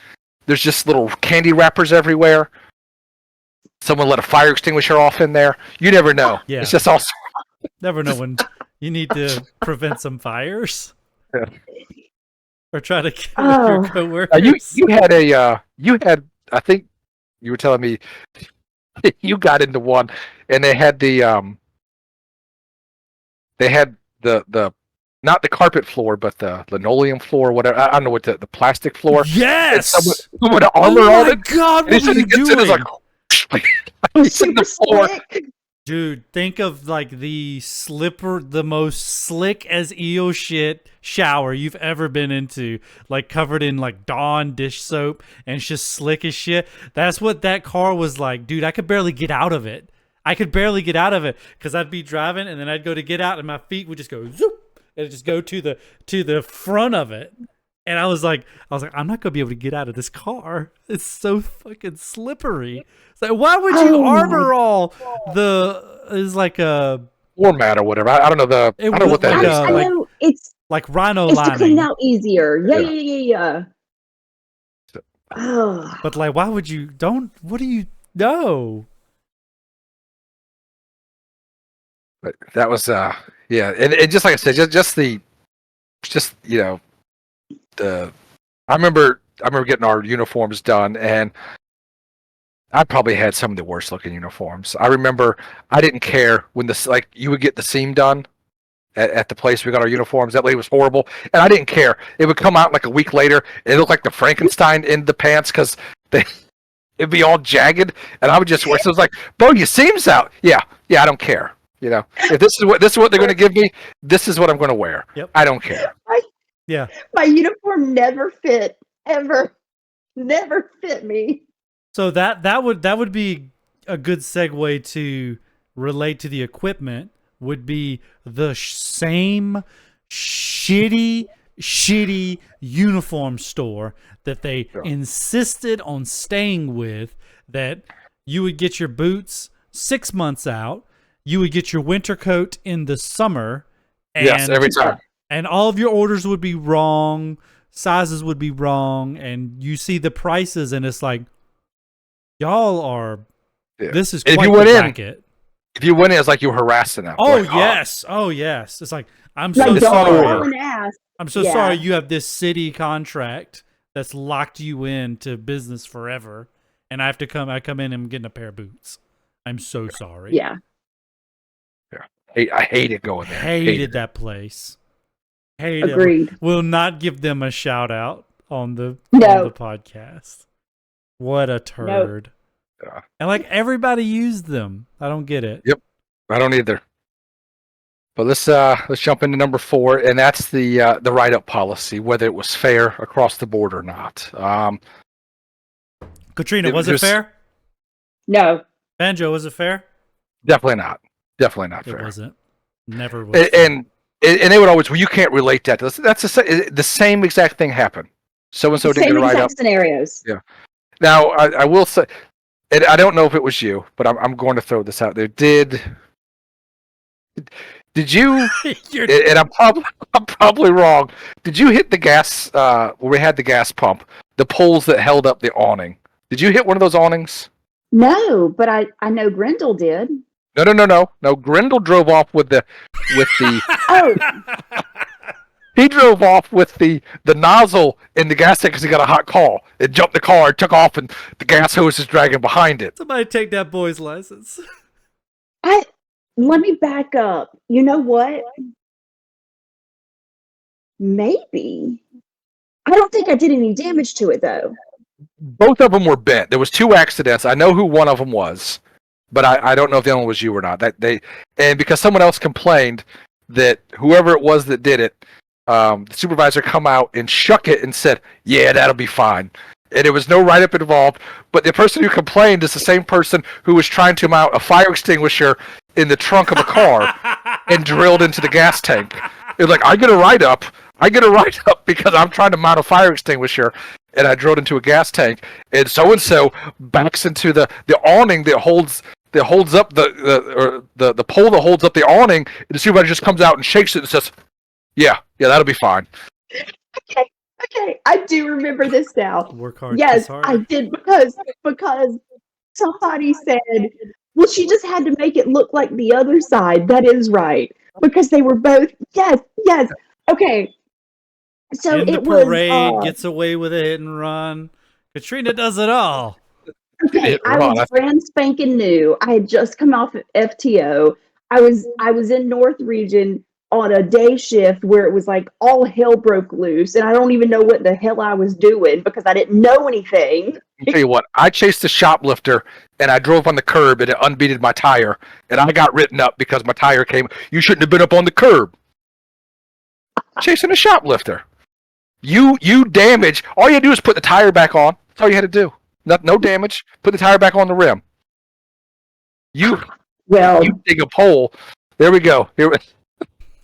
There's just little candy wrappers everywhere. Someone let a fire extinguisher off in there. You never know. Yeah. It's just all. Never know when you need to prevent some fires. Yeah. Or try to kill your coworkers. You had I think you were telling me you got into one, and they had the not the carpet floor, but the linoleum floor, whatever. I don't know what the plastic floor. Yes. Someone with an armor on it. Oh my God! What are you doing? It's like he's in the floor. Dude, think of like the most slick as eel shit shower you've ever been into, like covered in like Dawn dish soap, and it's just slick as shit. That's what that car was like, dude. I could barely get out of it. Because I'd be driving, and then I'd go to get out, and my feet would just go zoop. And just go to the front of it, and I was like, I'm not gonna be able to get out of this car. It's so fucking slippery. It's like, why would you armor all is like a floor mat or whatever? I don't know I don't know what that is. I know like rhino It's to clean lining. out easier. Yeah, Yeah. yeah. Oh, But like, why would you? What do you know? But that was yeah, and just like I said, just you know the I remember getting our uniforms done, and I probably had some of the worst looking uniforms. I remember I didn't care when you would get the seam done at the place we got our uniforms. That lady was horrible, and I didn't care. It would come out like a week later, and it looked like the Frankenstein in the pants because they it'd be all jagged, and I would just wear. So it was like, "Bo, your seam's out." Yeah, I don't care. If this is what they're going to give me, this is what I'm going to wear. Yep. I don't care. Yeah. my uniform never fit ever. Never fit me. So that would be a good segue to relate to the equipment. Would be the same shitty uniform store that they insisted on staying with. That you would get your boots 6 months out. You would get your winter coat in the summer. And, Yes, every time. And all of your orders would be wrong. Sizes would be wrong. And you see the prices and it's like, y'all are, this is quite the bracket. If you went in, it's like you were harassing them. Oh, like, yes. Oh, yes. It's like, I'm Like, so don't sorry. call and ask. I'm so sorry you have this city contract that's locked you into business forever. And I come in and I'm getting a pair of boots. I'm so sorry. Yeah. I hated going there. Hated that place. Hated Agreed. it. Will not give them a shout out on the podcast. What a turd. Nope. And like everybody used them. I don't get it. Yep. I don't either. But let's jump into number 4, and that's the write-up policy, whether it was fair across the board or not. Katrina, was it fair? No. Banjo, was it fair? Definitely not. Definitely not fair. It wasn't. Never was. And they would always, well, you can't relate that to this. That's the same exact thing happened. So and so didn't get a write-up. Scenarios. Yeah. Now I will say, and I don't know if it was you, but I'm going to throw this out there. Did you? And I'm probably wrong. Did you hit the gas? Where we had the gas pump, the poles that held up the awning. Did you hit one of those awnings? No, but I know Grendel did. No. Grendel drove off with the. Oh. He drove off with the nozzle in the gas tank because he got a hot call. It jumped the car, took off, and the gas hose is dragging behind it. Somebody take that boy's license. Let me back up. You know what? Maybe. I don't think I did any damage to it, though. Both of them were bent. There was 2 accidents. I know who one of them was, but I don't know if the other one was you or not. And because someone else complained that whoever it was that did it, the supervisor come out and shook it and said, "Yeah, that'll be fine." And there was no write-up involved. But the person who complained is the same person who was trying to mount a fire extinguisher in the trunk of a car and drilled into the gas tank. It was like, I get a write-up because I'm trying to mount a fire extinguisher, and I drilled into a gas tank. And so backs into the awning that holds up the pole that holds up the awning. And the supervisor just comes out and shakes it and says, "Yeah, that'll be fine." Okay, I do remember this now. Work hard. Yes, I did because somebody said, well, she just had to make it look like the other side. That is right. Because they were both, yes. Okay. So in the it was parade, gets away with a hit and run. Katrina does it all. Okay, I was brand spanking new. I had just come off of FTO. I was in North Region on a day shift where it was like all hell broke loose, and I don't even know what the hell I was doing because I didn't know anything. I'll tell you what, I chased a shoplifter and I drove on the curb and it unbeated my tire, and I got written up because my tire came. You shouldn't have been up on the curb. Chasing a shoplifter. You damage. All you had to do is put the tire back on. That's all you had to do. No damage. Put the tire back on the rim. You dig a pole. There we go.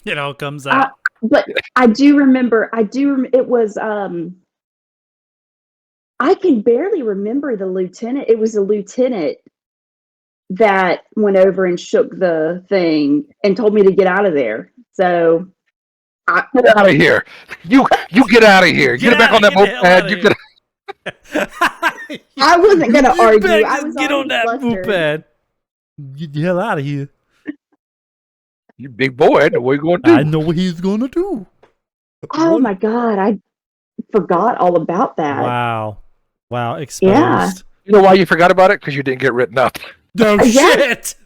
It all comes out. But I do remember. It was. I can barely remember the lieutenant. It was a lieutenant that went over and shook the thing and told me to get out of there. So Get out of here! You get out of here! Get back on that moped! You get. I wasn't gonna argue. I was get on that moped. Get the hell out of here! You big boy! I know what you're going to do. I know what he's gonna do. Oh my god! I forgot all about that. Wow! Exposed. Yeah. You know why you forgot about it? Because you didn't get written up. No shit.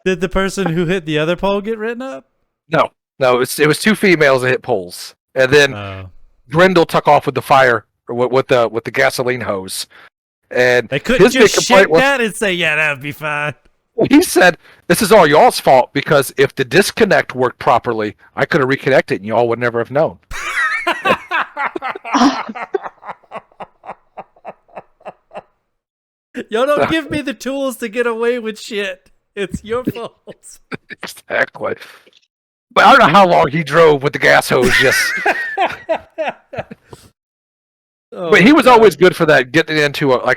Did the person who hit the other pole get written up? No. It was two females that hit poles, and then Grendel took off with the fire with the gasoline hose, and they couldn't just shake that and say, "Yeah, that would be fine." He said, "This is all y'all's fault because if the disconnect worked properly, I could have reconnected, and y'all would never have known." Y'all don't give me the tools to get away with shit. It's your fault. Exactly. But I don't know how long he drove with the gas hose. But he was always good for that. Getting into a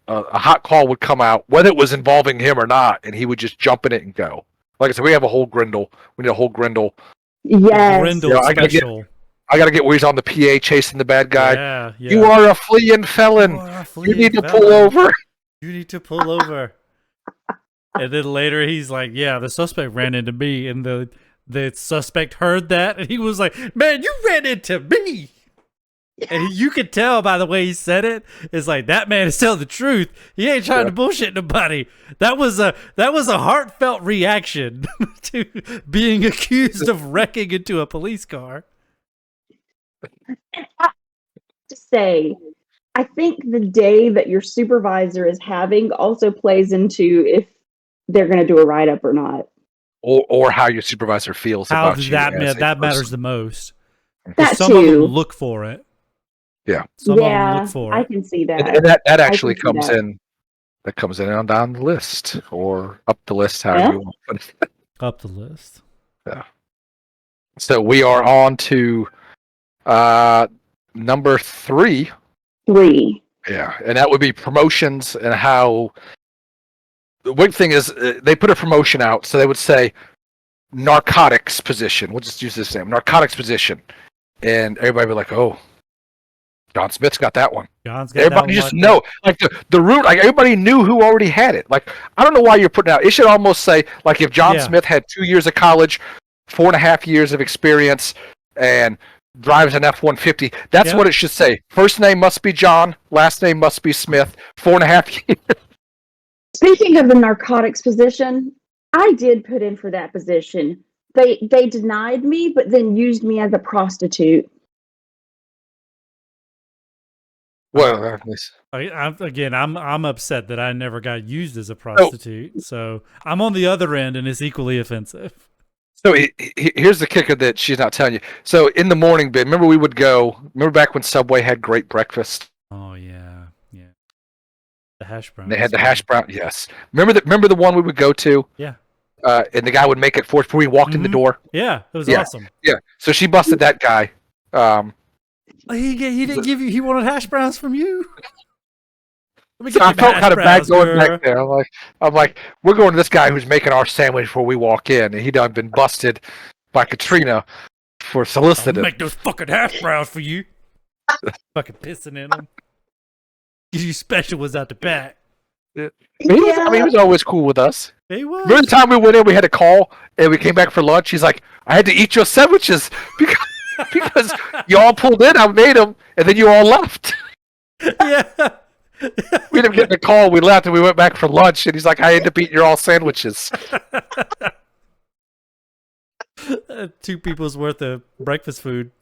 hot call would come out, whether it was involving him or not, and he would just jump in it and go. Like I said, we have a whole Grendel. We need a whole Grendel. Yes. Grendel special. I gotta get where he's on the PA chasing the bad guy. Yeah. You are a fleeing felon. You need to pull over. You need to pull over. And then later he's like, "Yeah, the suspect ran into me," and the suspect heard that, and he was like, "Man, you ran into me." And you could tell by the way he said it, it's like that man is telling the truth. He ain't trying to bullshit nobody. That was a heartfelt reaction to being accused of wrecking into a police car. To say, I think the day that your supervisor is having also plays into if they're going to do a write-up or not. Or how your supervisor feels about you. That matters the most. That some of them look for it. Yeah. Some of them look for it. I can see that. And that actually comes in. That comes in on down the list or up the list, however you want to put it. Up the list. Yeah. So we are on to number 3. 3. Yeah, and that would be promotions and how. The big thing is they put a promotion out, so they would say narcotics position. We'll just use this name, narcotics position, and everybody would be like, "Oh, John Smith's got that one." Everybody just know, like the root, like everybody knew who already had it. Like I don't know why you're putting out. It should almost say like if John Smith had 2 years of college, 4.5 years of experience, and drives an F-150. That's what it should say. First name must be John, last name must be Smith. 4.5 years. Speaking of the narcotics position, I did put in for that position. They denied me, but then used me as a prostitute. Well, I'm upset that I never got used as a prostitute. So I'm on the other end, and it's equally offensive. So here's the kicker that she's not telling you. So in the morning, Ben, remember we would go. Remember back when Subway had great breakfast? Oh yeah. The hash brown. They had the hash brown. Yes. Remember the one we would go to? Yeah. And the guy would make it for us before we walked in the door. Yeah, it was awesome. Yeah. So she busted that guy. He didn't give you. He wanted hash browns from you. So I felt kind of bad going back there. I'm like, we're going to this guy who's making our sandwich before we walk in, and he done been busted by Katrina for soliciting. I'll make those fucking hash browns for you. Fucking pissing in them. Give you special ones out the back. Yeah. He was always cool with us. He was. Remember the time we went in, we had a call, and we came back for lunch. He's like, I had to eat your sandwiches because you all pulled in, I made them, and then you all left. Yeah. We ended up getting a call, we left, and we went back for lunch, and he's like, I had to eat your all sandwiches. 2 people's worth of breakfast food.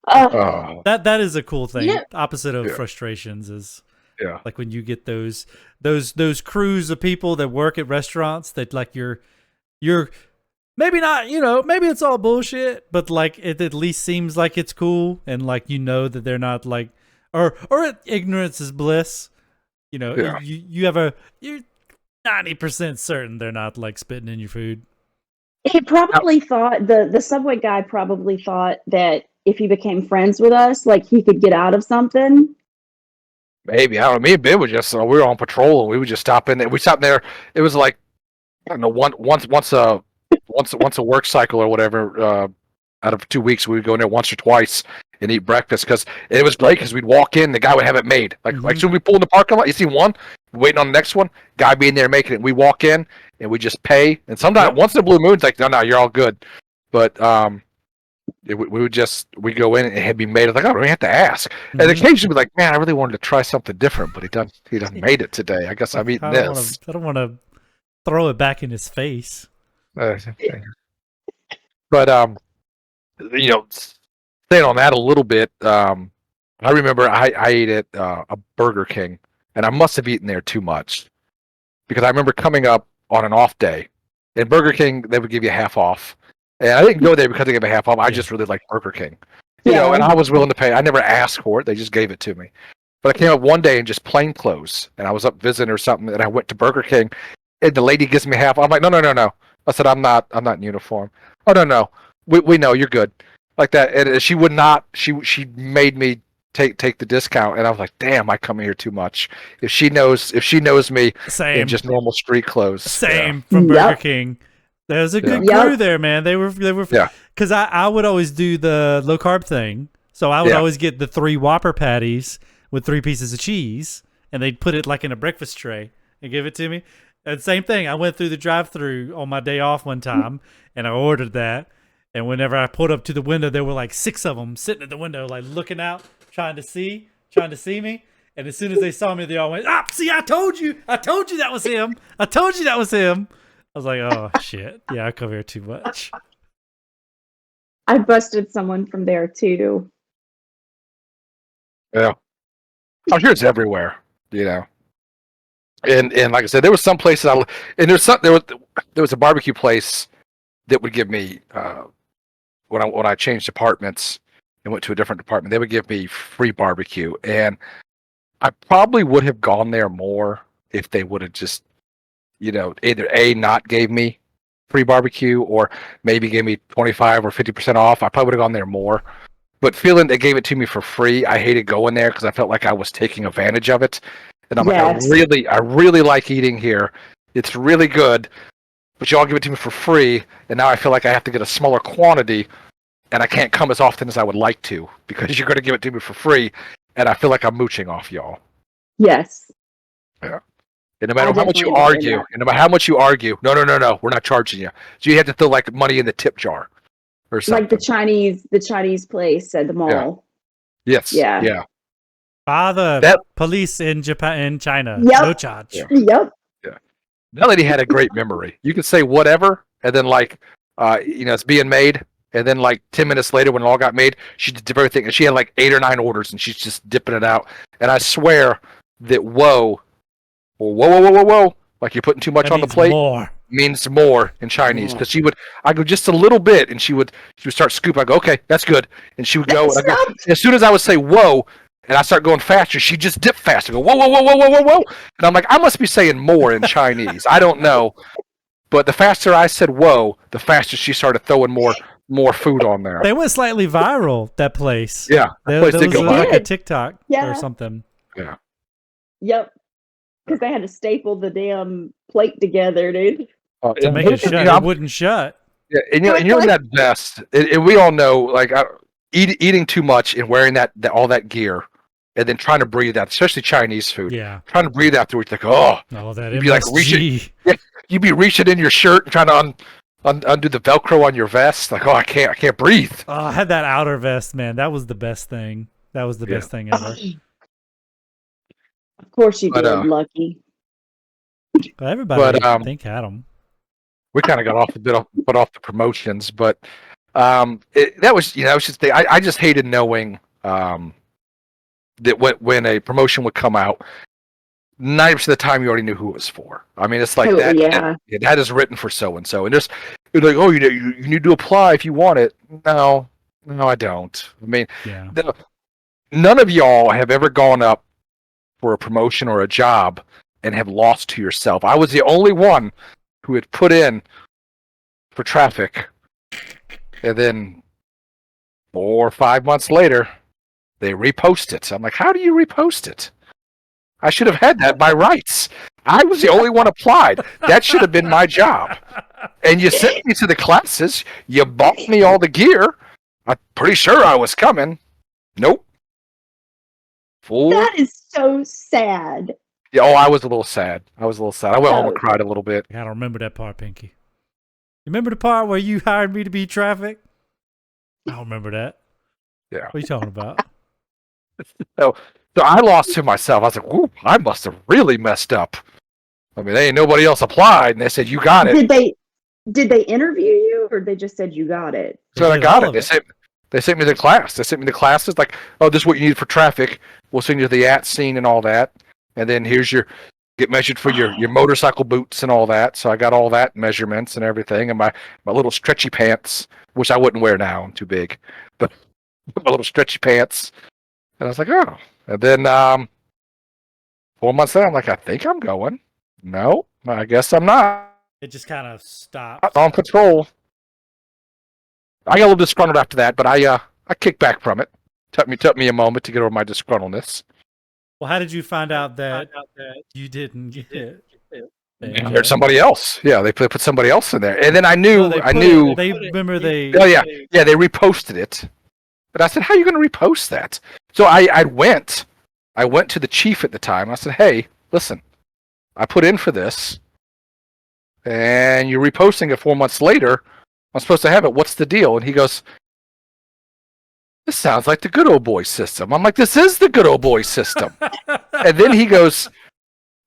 That is a cool thing. Yeah. Opposite of frustrations is like when you get those crews of people that work at restaurants that like you're maybe not, maybe it's all bullshit, but like it at least seems like it's cool, and like that they're not like or ignorance is bliss. You're 90% certain they're not like spitting in your food. He probably thought the Subway guy probably thought that if he became friends with us, like he could get out of something. Maybe. I don't know. Me and Ben we were on patrol, and we would just stop in there. We stopped there. It was like I don't know, once a work cycle or whatever. Out of 2 weeks, we would go in there once or twice and eat breakfast because it was great. Because we'd walk in, the guy would have it made. Like soon we pull in the parking lot, you see one, waiting on the next one, guy being there making it. We walk in and we just pay. And sometimes once in a blue moon, it's like, no, you're all good. But we go in and it had been made. I was like, oh, we have to ask. And occasionally, be like, man, I really wanted to try something different, but he done made it today. I guess I'm eating this. I don't want to throw it back in his face. But staying on that a little bit, I remember I ate at a Burger King, and I must have eaten there too much because I remember coming up on an off day. In Burger King, they would give you half off, and I didn't go there because they gave me half off. I just really liked Burger King, and I was willing to pay. I never asked for it; they just gave it to me. But I came up one day in just plain clothes, and I was up visiting or something, and I went to Burger King, and the lady gives me half. I'm like, no. I said, I'm not in uniform. Oh no. We know you're good, like that. And she would not. She made me take the discount, and I was like, damn, I come here too much. If she knows me in just normal street clothes, from Burger King. There's a good crew there, man. They were because I would always do the low carb thing, so I would always get the 3 Whopper patties with 3 pieces of cheese, and they'd put it like in a breakfast tray and give it to me. And same thing, I went through the drive-through on my day off one time, and I ordered that. And whenever I pulled up to the window, there were like 6 of them sitting at the window, like looking out, trying to see me. And as soon as they saw me, they all went, see, I told you that was him. I was like, oh, shit. Yeah, I come here too much. I busted someone from there, too. Yeah. I'm sure it's everywhere, And like I said, there was some places there was a barbecue place that would give me when I changed departments and went to a different department, they would give me free barbecue, and I probably would have gone there more if they would have just either not gave me free barbecue or maybe gave me 25 or 50% off. I probably would have gone there more. But feeling they gave it to me for free, I hated going there because I felt like I was taking advantage of it. And I'm like, I really like eating here. It's really good, but y'all give it to me for free, and now I feel like I have to get a smaller quantity, and I can't come as often as I would like to because you're going to give it to me for free, and I feel like I'm mooching off y'all. Yes. Yeah. And no matter how much you argue, no, we're not charging you. So you have to throw like money in the tip jar or something. Like the Chinese place at the mall. Yeah. Yes. Yeah. By the police in China. Yep. No charge. Yep. Yeah. That lady had a great memory. You could say whatever, and then it's being made, and then like 10 minutes later when it all got made, she did everything, and she had like 8 or 9 orders, and she's just dipping it out. And I swear that whoa, like you're putting too much on the plate. Means more in Chinese, because I go just a little bit, and she would start scooping. I go, okay, that's good, and she would go. And I go, as soon as I would say whoa, and I start going faster, she just dipped faster. Go whoa, and I'm like, I must be saying more in Chinese. I don't know, but the faster I said whoa, the faster she started throwing more food on there. They went slightly viral, that place. Yeah, that place did go viral. Like a TikTok or something. Yeah. Yep. Because they had to staple the damn plate together, dude. To make it shut. It wouldn't shut. Yeah, and you're in that vest, and we all know, like, eating too much and wearing that all that gear, and then trying to breathe out, especially Chinese food. Yeah. Trying to breathe out through it, like, that you'd be like reaching. Yeah, you'd be reaching in your shirt and trying to undo the Velcro on your vest. Like, I can't breathe. Oh, I had that outer vest, man. That was the best thing. That was the best thing ever. Of course you did, Lucky. But everybody, I think, had them. We kind of got off the promotions, but that was, it's just I just hated knowing that when a promotion would come out, 90% of the time you already knew who it was for. I mean, it's like that. Yeah. That is written for so and so, and it's like, oh, you need to apply if you want it. No, I don't. I mean, none of y'all have ever gone up for a promotion or a job and have lost to yourself. I was the only one who had put in for traffic, and then 4 or 5 months later, they repost it. I'm like, how do you repost it? I should have had that by rights. I was the only one applied. That should have been my job. And you sent me to the classes. You bought me all the gear. I'm pretty sure I was coming. Nope. Fool. That is so sad. Yeah, oh, I was a little sad. I went home and cried a little bit. I don't remember that part, Pinky. You remember the part where you hired me to be traffic? I don't remember that. Yeah. What are you talking about? So I lost to myself. I was like, ooh, I must have really messed up. I mean, they ain't nobody else applied, and they said, you got it. Did they interview you, or they just said you got it? So I got it. They sent me the class. They sent me the classes like, oh, this is what you need for traffic. We'll send you the at scene and all that. And then here's get measured for your motorcycle boots and all that. So I got all that measurements and everything. And my little stretchy pants, which I wouldn't wear now. I'm too big. But my little stretchy pants. And I was like, oh. And then 4 months later, I'm like, I think I'm going. No, I guess I'm not. It just kind of stopped. On patrol. I got a little disgruntled after that, but I kicked back from it. Took me a moment to get over my disgruntledness. Well, how did you find out that you didn't get it? I hired somebody else. Yeah, they put somebody else in there, and then I knew. They Oh yeah, they reposted it. But I said, "How are you going to repost that?" So I went to the chief at the time. I said, "Hey, listen, I put in for this, and you're reposting it 4 months later. I'm supposed to have it. What's the deal?" And he goes, "This sounds like the good old boy system." I'm like, "This is the good old boy system." And then he goes,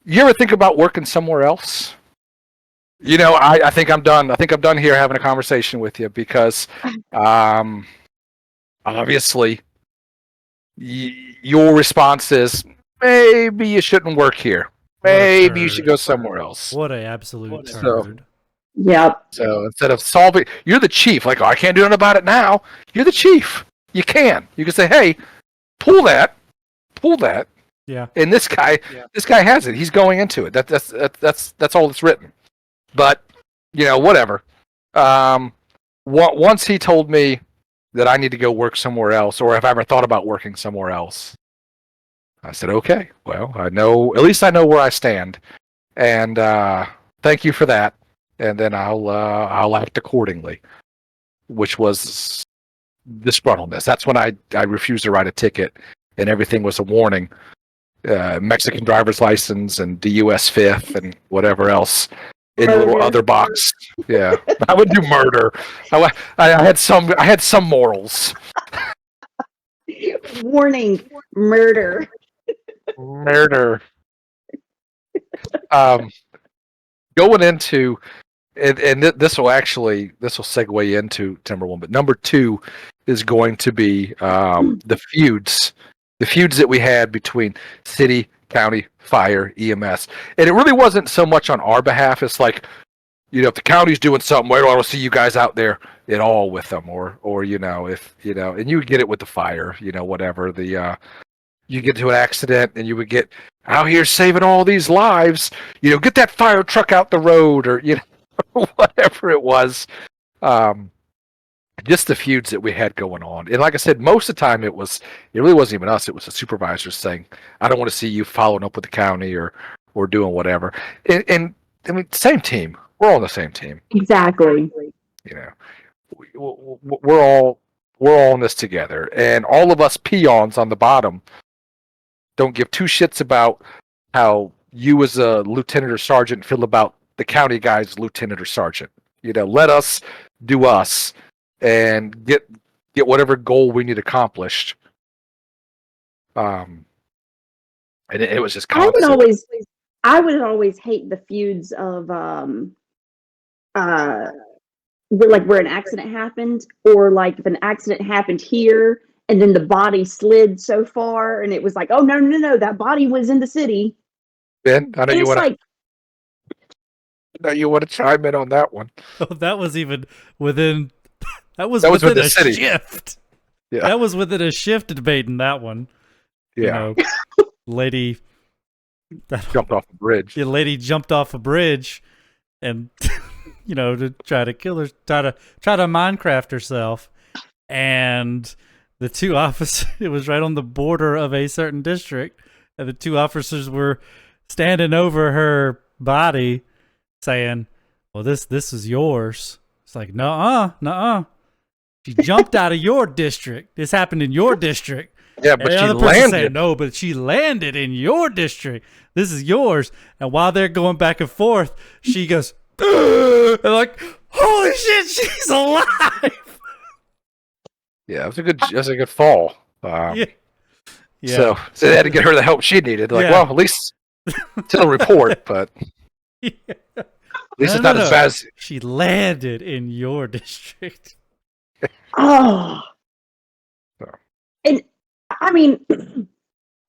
"You ever think about working somewhere else?" You know, I think I'm done. I think I'm done here having a conversation with you because, obviously, your response is maybe you shouldn't work here. Maybe you should go somewhere else. What a absolute So- turd. Yep. So instead of solving, you're the chief. Like, oh, I can't do nothing about it now. You're the chief. You can. You can say, hey, pull that. Yeah. And this guy has it. He's going into it. That's all that's written. But you know, whatever. Once he told me that I need to go work somewhere else, or if I ever thought about working somewhere else, I said, okay. Well, I know. At least I know where I stand. And thank you for that. And then I'll act accordingly, which was disgruntledness. That's when I refused to write a ticket, and everything was a warning. Mexican driver's license and DUS fifth and whatever else in a little other box. Yeah, I would do murder. I had some morals. Warning: murder. Murder. Going into. And this will segue into number one, but number two is going to be the feuds that we had between city, county, fire, EMS, and it really wasn't so much on our behalf. It's like, you know, if the county's doing something, I don't see you guys out there at all with them, or you know, if you know, and you would get it with the fire, you know, whatever you get to an accident and you would get out here saving all these lives, you know, get that fire truck out the road, or you know. Whatever it was, just the feuds that we had going on. And like I said, most of the time it really wasn't even us. It was the supervisors saying, I don't want to see you following up with the county or doing whatever. And I mean, same team. We're all on the same team. Exactly. You know, we're all in this together. And all of us peons on the bottom don't give two shits about how you as a lieutenant or sergeant feel about the county guy's lieutenant or sergeant. You know, let us do us and get whatever goal we need accomplished. And it was just constant. I would always hate the feuds of where an accident happened, or like if an accident happened here and then the body slid so far and it was like, oh no, that body was in the city. Ben, I know you want to. Now you want to chime in on that one? Oh, that was even within. That was within a city. Shift. Yeah, that was within a shift debating that one. Yeah, you know, lady jumped off a bridge. The lady jumped off a bridge, and you know, to try to kill her, try to Minecraft herself, and the two officers. It was right on the border of a certain district, and the two officers were standing over her body, saying, "Well, this is yours." It's like, nuh-uh. She jumped out of your district. This happened in your district. Yeah, And but the she other person landed. saying, no, but she landed in your district. This is yours. And while they're going back and forth, she goes, and like, holy shit, she's alive. Yeah, it was a good fall. Yeah. So they had to get her the help she needed. Like, well, at least it's in a report, but Yeah. at least it's not as bad as. She landed in your district. Oh. So. And I mean,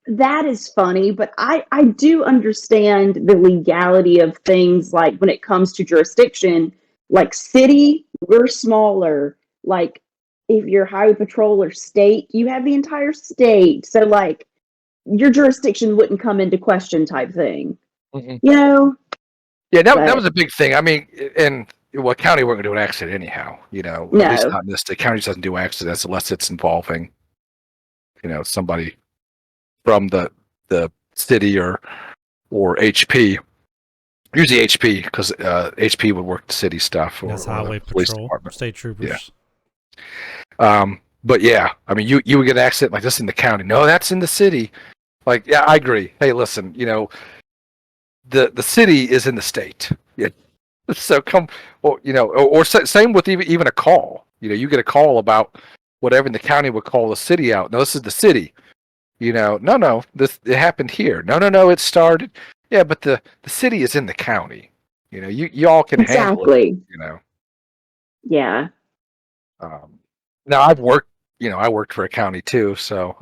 that is funny, but I do understand the legality of things like when it comes to jurisdiction, like city, we're smaller. Like if you're highway patrol or state, you have the entire state. So like your jurisdiction wouldn't come into question type thing. Mm-hmm. You know? Yeah, that was a big thing. I mean, and well, county weren't going to do an accident anyhow. You know, No. at least not in this. The county doesn't do accidents unless it's involving, somebody from the city or HP. Usually HP because HP would work the city stuff or That's or highway the police patrol, department. state troopers. Yeah. But yeah, I mean, you would get an accident like this in the county. No, that's in the city. Like, yeah, I agree. Hey, listen, the city is in the state. Yeah. So same with even a call. You get a call about whatever in the county would call the city out. No, this is the city. No, it happened here. No, it started. Yeah, but the city is in the county. You all can handle it. Yeah. Now I worked for a county too, so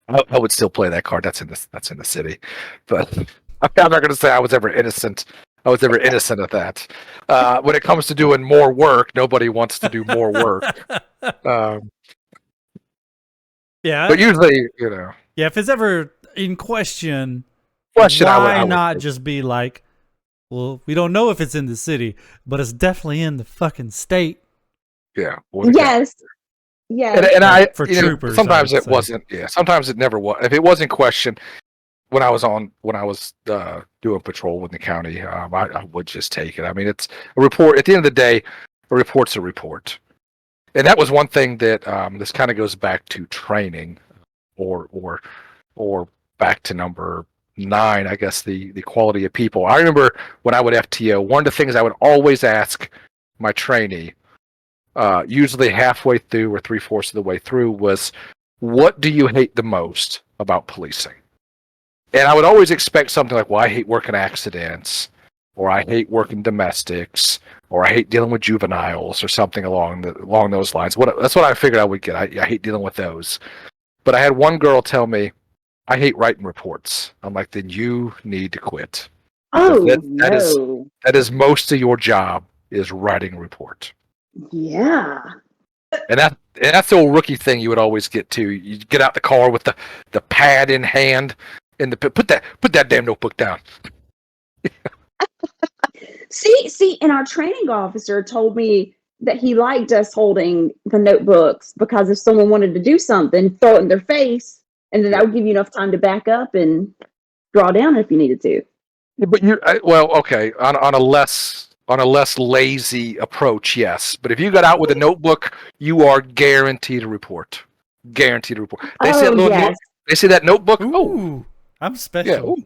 I would still play that card. That's in the city, but I'm not going to say I was ever innocent. I was never innocent of that. When it comes to doing more work, nobody wants to do more work. Yeah. But usually, Yeah, if it's ever in question, I why would not just be like, well, we don't know if it's in the city, but it's definitely in the fucking state. Yeah. Yes. Yeah. And I For troopers, sometimes I would it say. wasn't. Yeah. Sometimes it never was. If it was in question, when I was doing patrol in the county, I would just take it. I mean, it's a report. At the end of the day, a report's a report. And that was one thing that this kind of goes back to training, or back to number 9, I guess, the quality of people. I remember when I would FTO, one of the things I would always ask my trainee, usually halfway through or 3/4 of the way through, was, what do you hate the most about policing? And I would always expect something like, well, I hate working accidents, or I hate working domestics, or I hate dealing with juveniles, or something along those lines. That's what I figured I would get. I hate dealing with those. But I had one girl tell me, I hate writing reports. I'm like, then you need to quit. Oh, that is most of your job is writing a report. Yeah. And that's the old rookie thing you would always get to. You get out the car with the pad in hand and put that damn notebook down. See, and our training officer told me that he liked us holding the notebooks because if someone wanted to do something, throw it in their face, and then that would give you enough time to back up and draw down if you needed to. Yeah, but okay, on a less lazy approach, yes. But if you got out with a notebook, you are guaranteed a report. Guaranteed a report. They say that notebook. Ooh, I'm special. Yeah,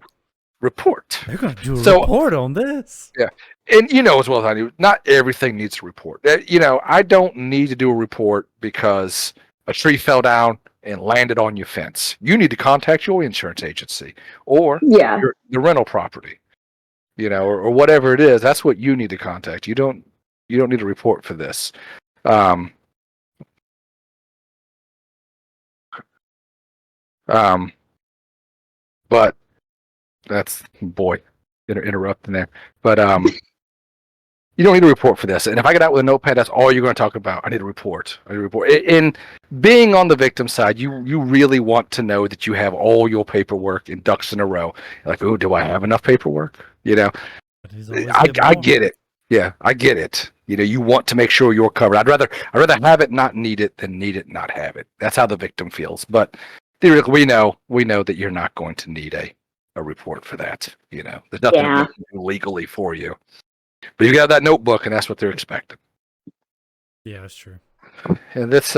report. They're going to do a report on this. Yeah. And as well as I do, not everything needs a report. I don't need to do a report because a tree fell down and landed on your fence. You need to contact your insurance agency or the rental property, or whatever it is. That's what you need to contact. You don't need a report for this. But that's interrupting there. But you don't need a report for this. And if I get out with a notepad, that's all you're going to talk about. I need a report. In being on the victim side, you really want to know that you have all your paperwork and ducks in a row. You're like, oh, do I have enough paperwork? I get it. Yeah, I get it. You want to make sure you're covered. I'd rather have it, not need it, than need it, not have it. That's how the victim feels. But theoretically, we know that you're not going to need a a report for that. You know, there's nothing Yeah. that we can do legally for you. But you got that notebook, and that's what they're expecting. Yeah, that's true. And let's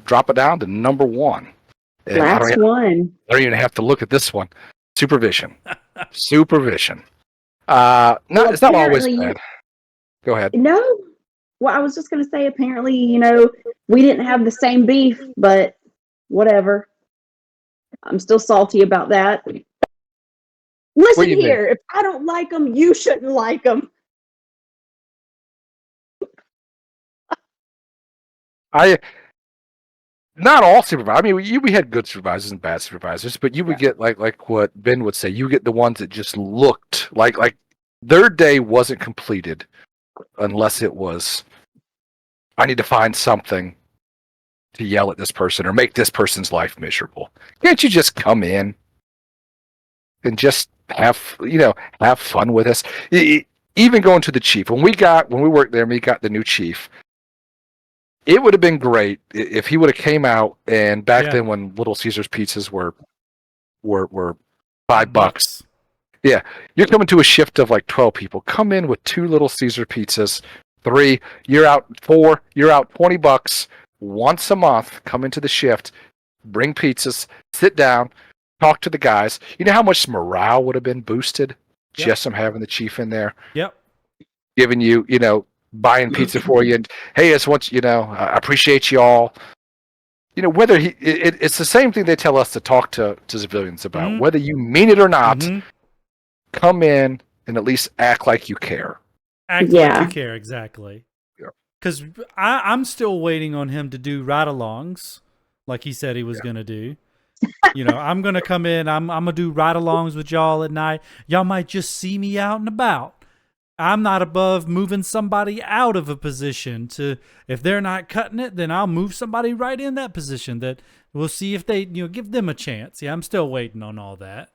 drop it down to number 1. And Last one. I don't even have to look at this one. Supervision. Supervision. It's not always apparently- bad. Go ahead. No. Well, I was just going to say, apparently, you know, we didn't have the same beef, but whatever. I'm still salty about that. Listen do you here. If I don't like them, you shouldn't like them. Not all supervisors. I mean, we had good supervisors and bad supervisors, but you would get like what Ben would say. You get the ones that just looked like their day wasn't completed unless it was, I need to find something to yell at this person or make this person's life miserable. Can't you just come in and just have fun with us? Even going to the chief, when we worked there and we got the new chief, it would have been great if he would have came out, and back then when Little Caesars pizzas were $5. Yeah, you're coming to a shift of like 12 people. Come in with 2 Little Caesar pizzas, 3, you're out 4, you're out $20 once a month. Come into the shift, bring pizzas, sit down, talk to the guys. You know how much morale would have been boosted just from having the chief in there? Yep. Giving you, buying pizza for you, and hey, it's what I appreciate you all. Whether it's the same thing they tell us to talk to civilians about, whether you mean it or not. Come in and at least act like you care. Act like you care, exactly. Because I'm still waiting on him to do ride-alongs, like he said he was gonna do. I'm gonna come in. I'm gonna do ride-alongs with y'all at night. Y'all might just see me out and about. I'm not above moving somebody out of a position to, if they're not cutting it, then I'll move somebody right in that position that we'll see if they, give them a chance. Yeah, I'm still waiting on all that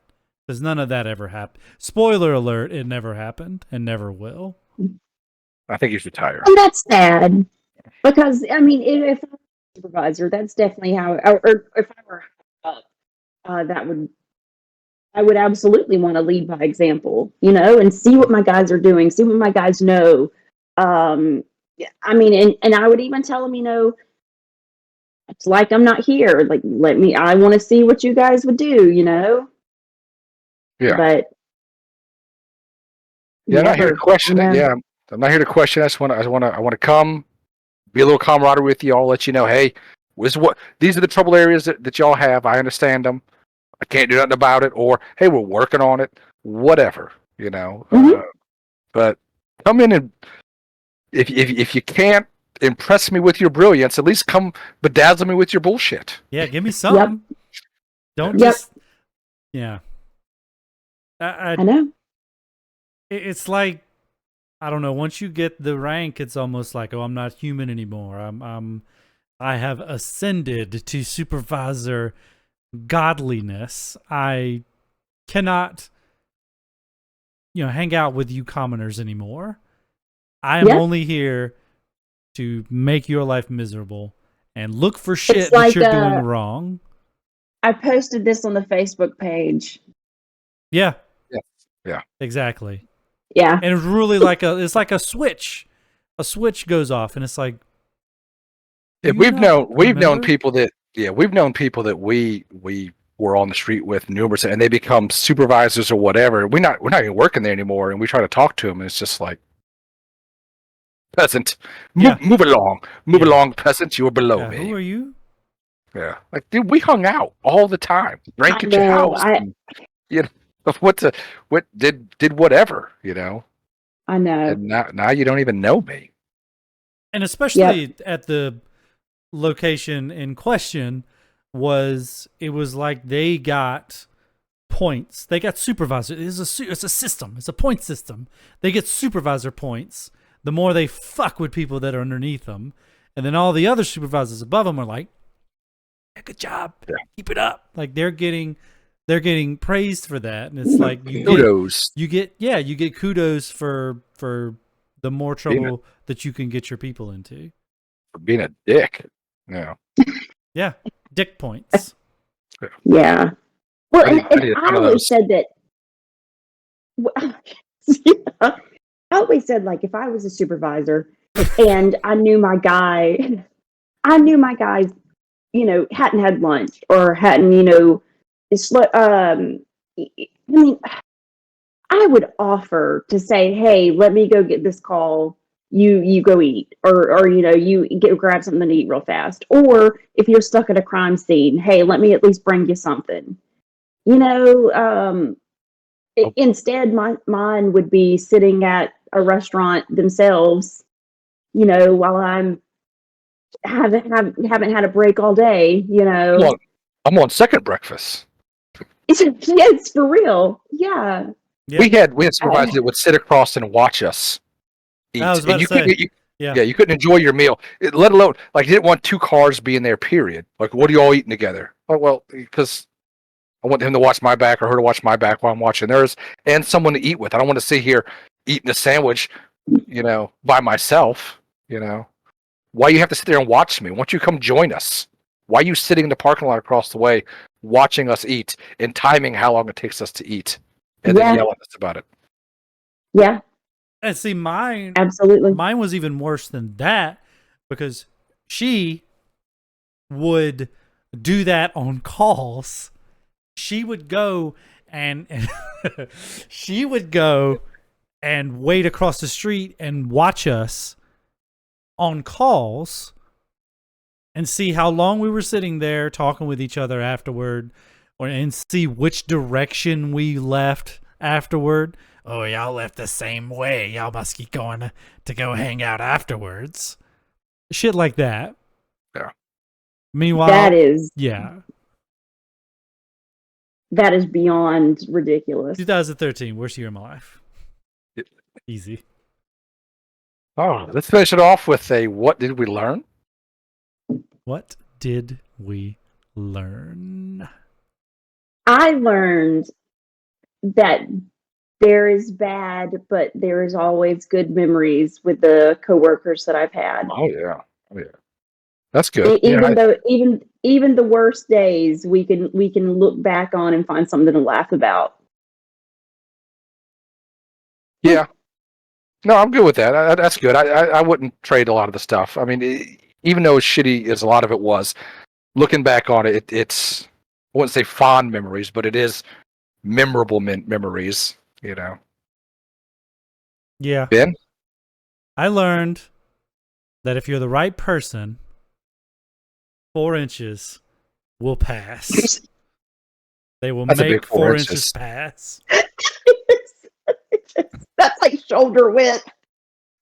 because none of that ever happened. Spoiler alert, it never happened and never will. I think he's retired. And that's sad because, I mean, if I'm a supervisor, that's definitely how, or if I were I would absolutely want to lead by example, and see what my guys are doing, see what my guys know. I mean, and I would even tell them, it's like I'm not here. Like, I want to see what you guys would do, Yeah. But I'm not here to question it. Yeah, I'm not here to question. I want to come, be a little camaraderie with you all. Let you know, hey, these are the trouble areas that y'all have. I understand them. I can't do nothing about it, or hey, we're working on it, whatever, but come in, and if you can't impress me with your brilliance, at least come bedazzle me with your bullshit. Yeah, give me something. Don't just. Yeah. I know. It's like, I don't know. Once you get the rank, it's almost like, oh, I'm not human anymore. I have ascended to supervisor godliness. I cannot hang out with you commoners anymore. I am only here to make your life miserable and look for shit that you're doing wrong. I posted this on the Facebook page. Yeah exactly. And it's really like a switch goes off, and it's like, we've known people that we were on the street with numerous, and they become supervisors or whatever. We're not even working there anymore, and we try to talk to them, and it's just like, peasant, move along, peasant, you are below me. Who are you? Yeah, like, dude, we hung out all the time, drank at your house, what did whatever, I know. and now you don't even know me, and especially at the location in question. It was like they got points. They got supervisor. It's a system. It's a point system. They get supervisor points the more they fuck with people that are underneath them, and then all the other supervisors above them are like, good job, keep it up. Like they're getting praised for that, and it's like kudos. You get kudos for the more trouble that you can get your people into. For being a dick. Yeah. Yeah. Dick points. Yeah. Well, I and need a I ton of always those. said that. Yeah, I always said like if I was a supervisor and I knew my guys, hadn't had lunch or hadn't, I mean, I would offer to say, "Hey, let me go get this call. You go eat, or you grab something to eat real fast. Or if you're stuck at a crime scene, hey, let me at least bring you something." You know, Oh, instead, mine would be sitting at a restaurant themselves. While haven't had a break all day. well, I'm on second breakfast. It's for real. Yeah. Yeah. We had supervisors that would sit across and watch us eat, I was about and to you say. couldn't. Yeah. Yeah, you couldn't enjoy your meal, let alone like you didn't want two cars being there. Period. Like, what are you all eating together? Oh well, because I want him to watch my back or her to watch my back while I'm watching theirs, and someone to eat with. I don't want to sit here eating a sandwich, by myself. Why you have to sit there and watch me? Why don't you come join us? Why are you sitting in the parking lot across the way, watching us eat and timing how long it takes us to eat, and then Yeah. yell at us about it? Yeah. And see, mine Absolutely. was even worse than that because she would do that on calls. She would go and she would go and wait across the street and watch us on calls and see how long we were sitting there talking with each other afterward, and see which direction we left afterward. Oh, y'all left the same way. Y'all must keep going to go hang out afterwards. Shit like that. Yeah. Meanwhile, That is beyond ridiculous. 2013, worst year of my life. Easy. Oh, let's finish it off with a what did we learn? What did we learn? I learned that there is bad, but there is always good memories with the coworkers that I've had. Oh yeah, that's good. Even though even the worst days, we can look back on and find something to laugh about. Yeah. No, I'm good with that. That's good. I wouldn't trade a lot of the stuff. I mean, even though as shitty as a lot of it was, looking back on it, it's I wouldn't say fond memories, but it is memorable memories. Yeah. Ben? I learned that if you're the right person, 4 inches will pass. They will That's a make big 4 4 inches inches. pass. That's like shoulder width.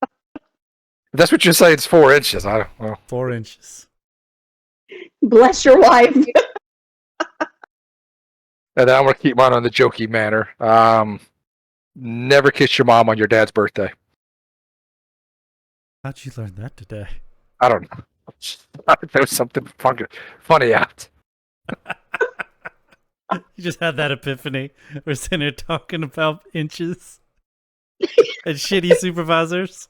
If that's what you're saying. It's 4 inches. I don't. Well, 4 inches. Bless your wife. and then I'm gonna keep mine on the jokey manner. Never kiss your mom on your dad's birthday. How'd you learn that today? I don't know. There was something funny out. You just had that epiphany. We're sitting here talking about inches and shitty supervisors.